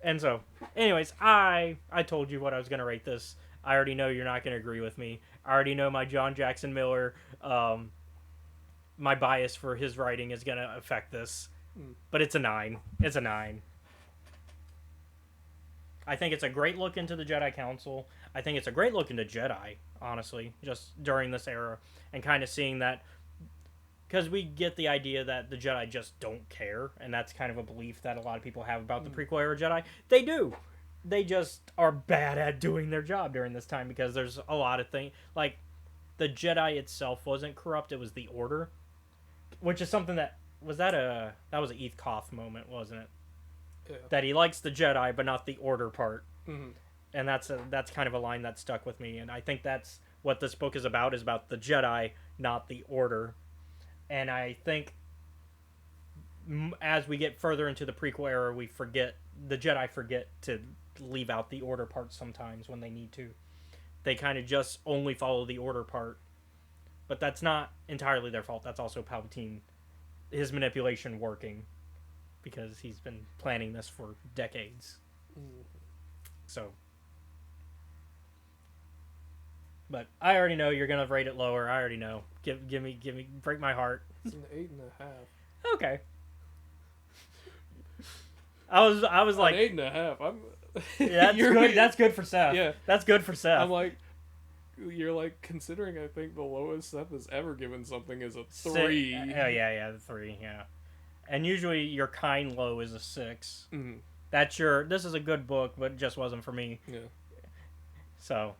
And so, anyways, I told you what I was gonna rate this. I already know you're not gonna agree with me. I already know my John Jackson Miller, my bias for his writing is gonna affect this. But it's a 9. It's a 9. I think it's a great look into the Jedi Council. I think it's a great look into Jedi, honestly, just during this era, and kind of seeing that, because we get the idea that the Jedi just don't care, and that's kind of a belief that a lot of people have about the prequel era Jedi. They do. They just are bad at doing their job during this time, because there's a lot of things, like, the Jedi itself wasn't corrupt, it was the Order, which is something that was an Eth Koth moment, wasn't it? Yeah. That he likes the Jedi, but not the Order part. Mm-hmm. And that's kind of a line that stuck with me. And I think that's what this book is about the Jedi, not the Order. And I think as we get further into the prequel era, the Jedi forget to leave out the Order part sometimes when they need to. They kind of just only follow the Order part. But that's not entirely their fault. That's also Palpatine, his manipulation working, because he's been planning this for decades. So, but I already know you're gonna rate it lower. I already know. Give me, break my heart. It's an 8.5. Okay. I was like, 8.5. I'm. Yeah, that's good. That's good for Seth. Yeah, that's good for Seth. I'm like, you're like considering. I think the lowest Seth has ever given something is a 3. Oh yeah, 3. Yeah, and usually your kind low is a 6. Mm-hmm. That's your. This is a good book, but it just wasn't for me. Yeah. So.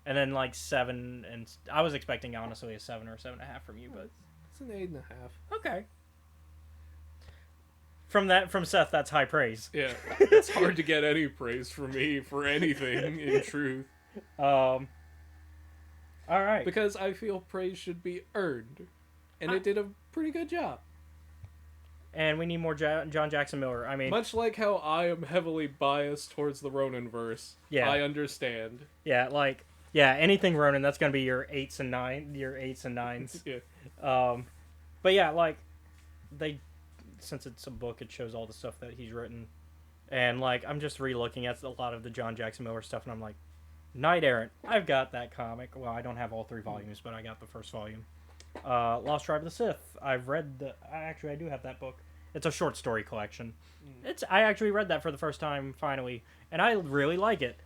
And then like 7, and I was expecting honestly a 7 or 7.5 from you, but it's an 8.5. Okay. From Seth, that's high praise. Yeah, it's hard to get any praise from me for anything. In truth. All right. Because I feel praise should be earned, and it did a pretty good job. And we need more John Jackson Miller. I mean, much like how I am heavily biased towards the Ronin verse. Yeah. I understand. Yeah, like. Yeah, anything Ronin, that's gonna be your 8s and 9s. Yeah. But yeah, like since it's a book, it shows all the stuff that he's written, and like I'm just re-looking at a lot of the John Jackson Miller stuff, and I'm like, Knight Errant, I've got that comic. Well, I don't have all 3 volumes, but I got the first volume. Lost Tribe of the Sith. I've read I do have that book. It's a short story collection. I actually read that for the first time finally, and I really like it.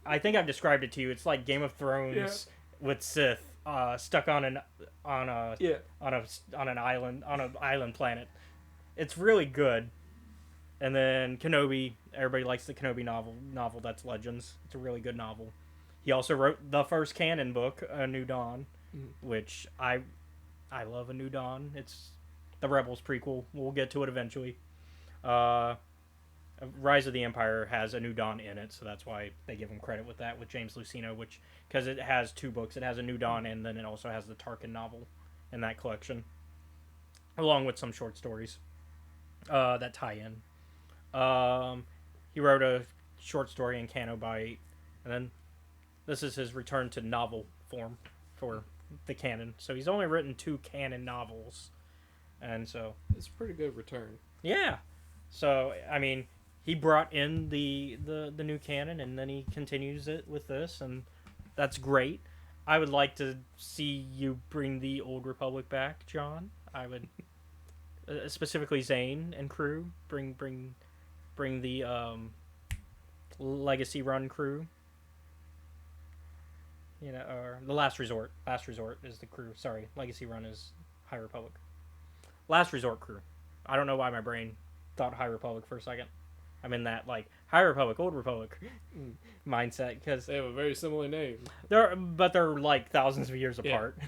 I think I've described it to you. It's like Game of Thrones with Sith stuck on an island planet. It's really good. And then Kenobi. Everybody likes the Kenobi novel. That's Legends. It's a really good novel. He also wrote the first canon book, A New Dawn, which I love. A New Dawn. It's the Rebels prequel. We'll get to it eventually. Rise of the Empire has A New Dawn in it, so that's why they give him credit with that, with James Luceno, because it has 2 books. It has A New Dawn, and then it also has the Tarkin novel in that collection, along with some short stories that tie in. He wrote a short story in Cano by 8, and then this is his return to novel form for the canon. So he's only written 2 canon novels, and so it's a pretty good return. Yeah. So I mean, he brought in the new canon, and then he continues it with this, and that's great. I would like to see you bring the Old Republic back, John. I would specifically Zane and crew bring the Legacy Run crew. You know, or the Last Resort. Last Resort is the crew. Sorry, Legacy Run is High Republic. Last Resort crew. I don't know why my brain thought High Republic for a second. I'm in that like High Republic, Old Republic mindset, because they have a very similar name. They're like thousands of years apart.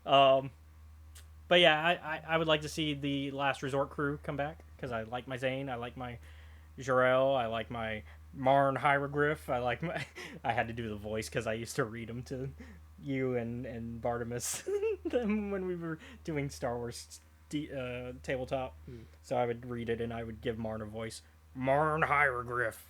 But yeah, I would like to see the Last Resort crew come back, because I like my Zane, I like my Jarell, I like my Marn Hieroglyph, I had to do the voice because I used to read them to you and Bartimus when we were doing Star Wars tabletop. So I would read it and I would give Marn a voice. Modern hieroglyph.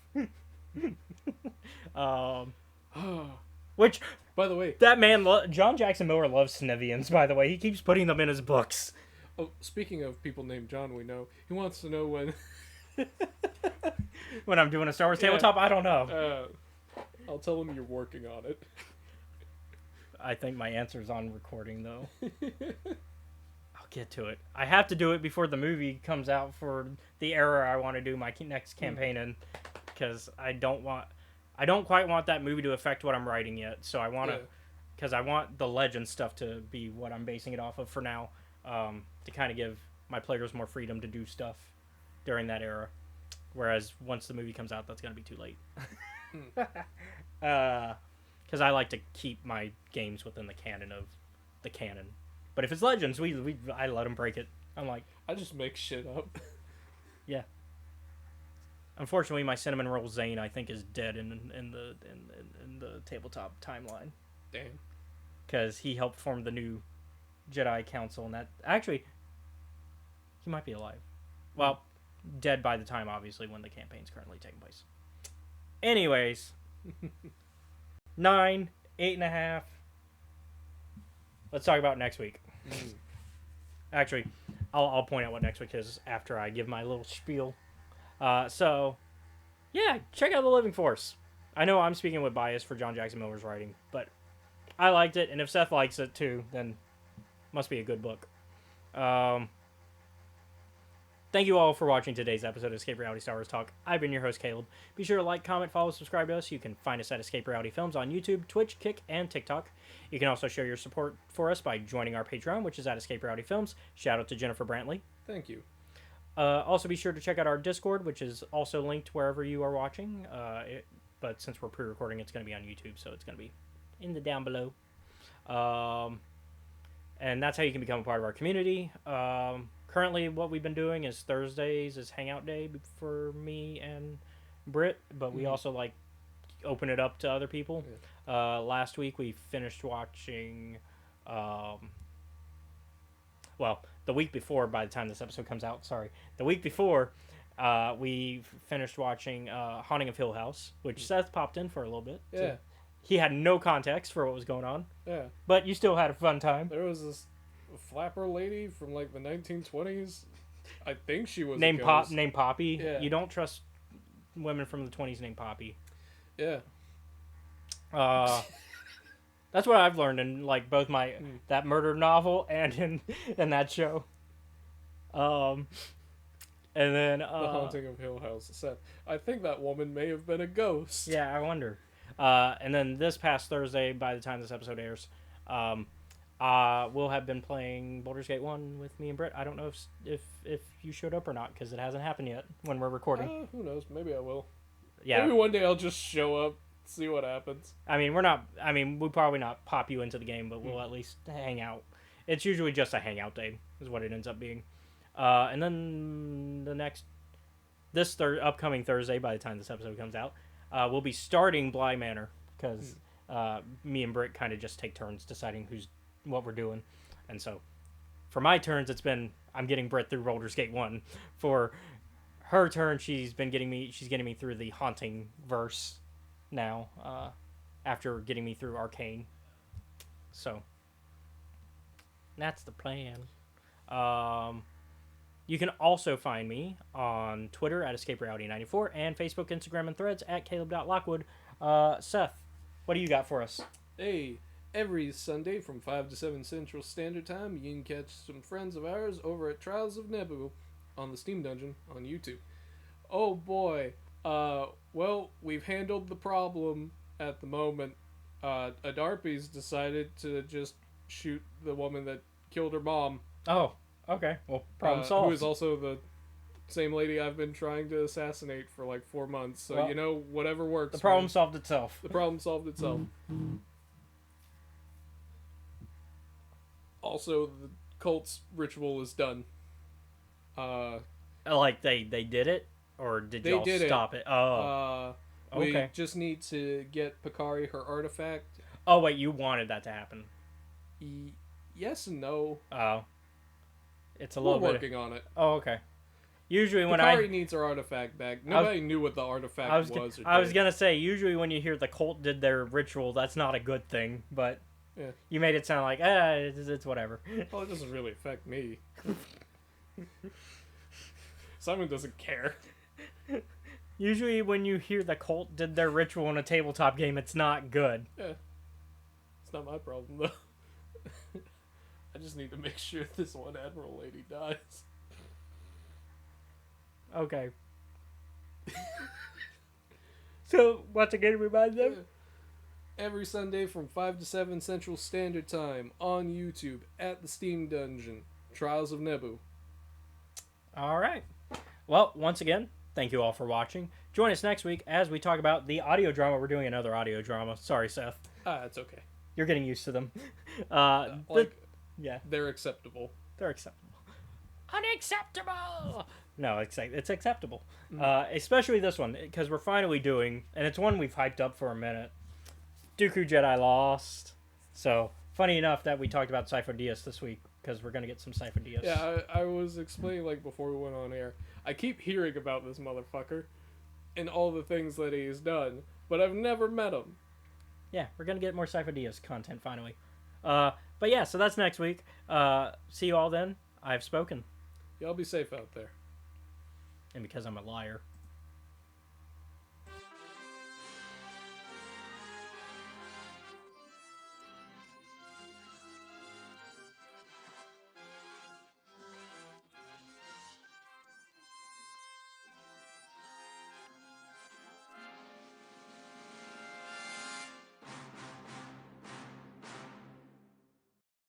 Which, by the way, that man, John Jackson Miller loves Snevians, by the way. He keeps putting them in his books. Oh, speaking of people named John, we know he wants to know when. When I'm doing a Star Wars tabletop, I don't know. I'll tell him you're working on it. I think my answer's on recording, though. I'll get to it. I have to do it before the movie comes out for the era I want to do my next campaign in, because I don't quite want that movie to affect what I'm writing yet. So I want to, because I want the legend stuff to be what I'm basing it off of for now, to kind of give my players more freedom to do stuff during that era. Whereas once the movie comes out, that's going to be too late. Because I like to keep my games within the canon of the canon. But if it's Legends, I let them break it. I'm like, I just make shit up. Yeah. Unfortunately, my Cinnamon Roll Zane, I think, is dead in the tabletop timeline. Damn. Because he helped form the new Jedi Council, and that actually, he might be alive. Well, dead by the time, obviously, when the campaign's currently taking place. Anyways. 9, 8.5. Let's talk about next week. Actually, I'll point out what next week is after I give my little spiel. So, yeah, check out The Living Force. I know I'm speaking with bias for John Jackson Miller's writing, but I liked it, and if Seth likes it too, then must be a good book. Thank you all for watching today's episode of Escape Reality Star Wars Talk. I've been your host, Caleb. Be sure to like, comment, follow, subscribe to us. You can find us at Escape Reality Films on YouTube, Twitch, Kick, and TikTok. You can also show your support for us by joining our Patreon, which is at Escape Reality Films. Shout out to Jennifer Brantley. Thank you. Also, be sure to check out our Discord, which is also linked wherever you are watching. But since we're pre-recording, it's going to be on YouTube, so it's going to be in the down below. And that's how you can become a part of our community. Currently, what we've been doing is Thursdays is Hangout Day for me and Britt, but we also like open it up to other people. Yeah. Last week we finished watching. Well, the week before, by the time this episode comes out, the week before, we finished watching Haunting of Hill House, which Seth popped in for a little bit. Yeah. So he had no context for what was going on. Yeah. But you still had a fun time. There was this flapper lady from like the 1920s. I think she was named Poppy. Yeah. You don't trust women from the 20s named Poppy. Yeah. That's what I've learned in like both my that murder novel and in that show. And then The Haunting of Hill House. Seth, I think that woman may have been a ghost. Yeah, I wonder. And then this past Thursday, by the time this episode airs, we'll have been playing Baldur's Gate 1 with me and Britt. I don't know if you showed up or not, because it hasn't happened yet when we're recording. Who knows? Maybe I will. Yeah. Maybe one day I'll just show up, see what happens. I mean, we'll probably not pop you into the game, but we'll at least hang out. It's usually just a hangout day, is what it ends up being. And then this upcoming Thursday, by the time this episode comes out, we'll be starting Bly Manor, because me and Britt kind of just take turns deciding what we're doing. And so for my turns, I'm getting Britt through Baldur's Gate 1. For her turn, she's getting me through the Haunting verse now, after getting me through Arcane. So that's the plan. You can also find me on Twitter at EscapeReality94 and Facebook, Instagram, and Threads at Caleb.Lockwood. Seth, what do you got for us? Hey, every Sunday from 5 to 7 Central Standard Time, you can catch some friends of ours over at Trials of Nebu on the Steam Dungeon on YouTube. Oh boy. Well, we've handled the problem at the moment. Adarpy's decided to just shoot the woman that killed her mom. Oh, okay. Well, problem solved. Who is also the same lady I've been trying to assassinate for like 4 months. So, well, whatever works. The problem solved itself. The problem solved itself. Also, the cult's ritual is done. Like they did it? Or did y'all stop it? Oh. We okay. just need to get Picari her artifact. Oh, wait, you wanted that to happen. Yes and no. Oh. It's a little bit... We're working on it. Oh, okay. Usually when Hikari needs her artifact back. Nobody knew what the artifact was. I was gonna say, usually when you hear the cult did their ritual, that's not a good thing. But yeah. You made it sound like, it's whatever. Well, it doesn't really affect me. Simon doesn't care. Usually when you hear the cult did their ritual in a tabletop game, it's not good. Yeah. It's not my problem, though. I just need to make sure this one Admiral lady dies. Okay. So, once again, remind them? Every Sunday from 5 to 7 Central Standard Time on YouTube at the Steam Dungeon. Trials of Nebu. Alright. Well, once again, thank you all for watching. Join us next week as we talk about the audio drama. We're doing another audio drama. Sorry, Seth. It's okay. You're getting used to them. Yeah. They're acceptable. They're acceptable. Unacceptable! No, it's acceptable. Especially this one, because we're finally doing, and it's one we've hyped up for a minute, Dooku Jedi Lost. So, funny enough that we talked about Sifo Dyas this week, because we're going to get some Sifo Dyas. Yeah, I was explaining, before we went on air, I keep hearing about this motherfucker and all the things that he's done, but I've never met him. Yeah, we're going to get more Sifo Dyas content finally. But yeah, so that's next week. See you all then. I've spoken. Y'all be safe out there. And because I'm a liar.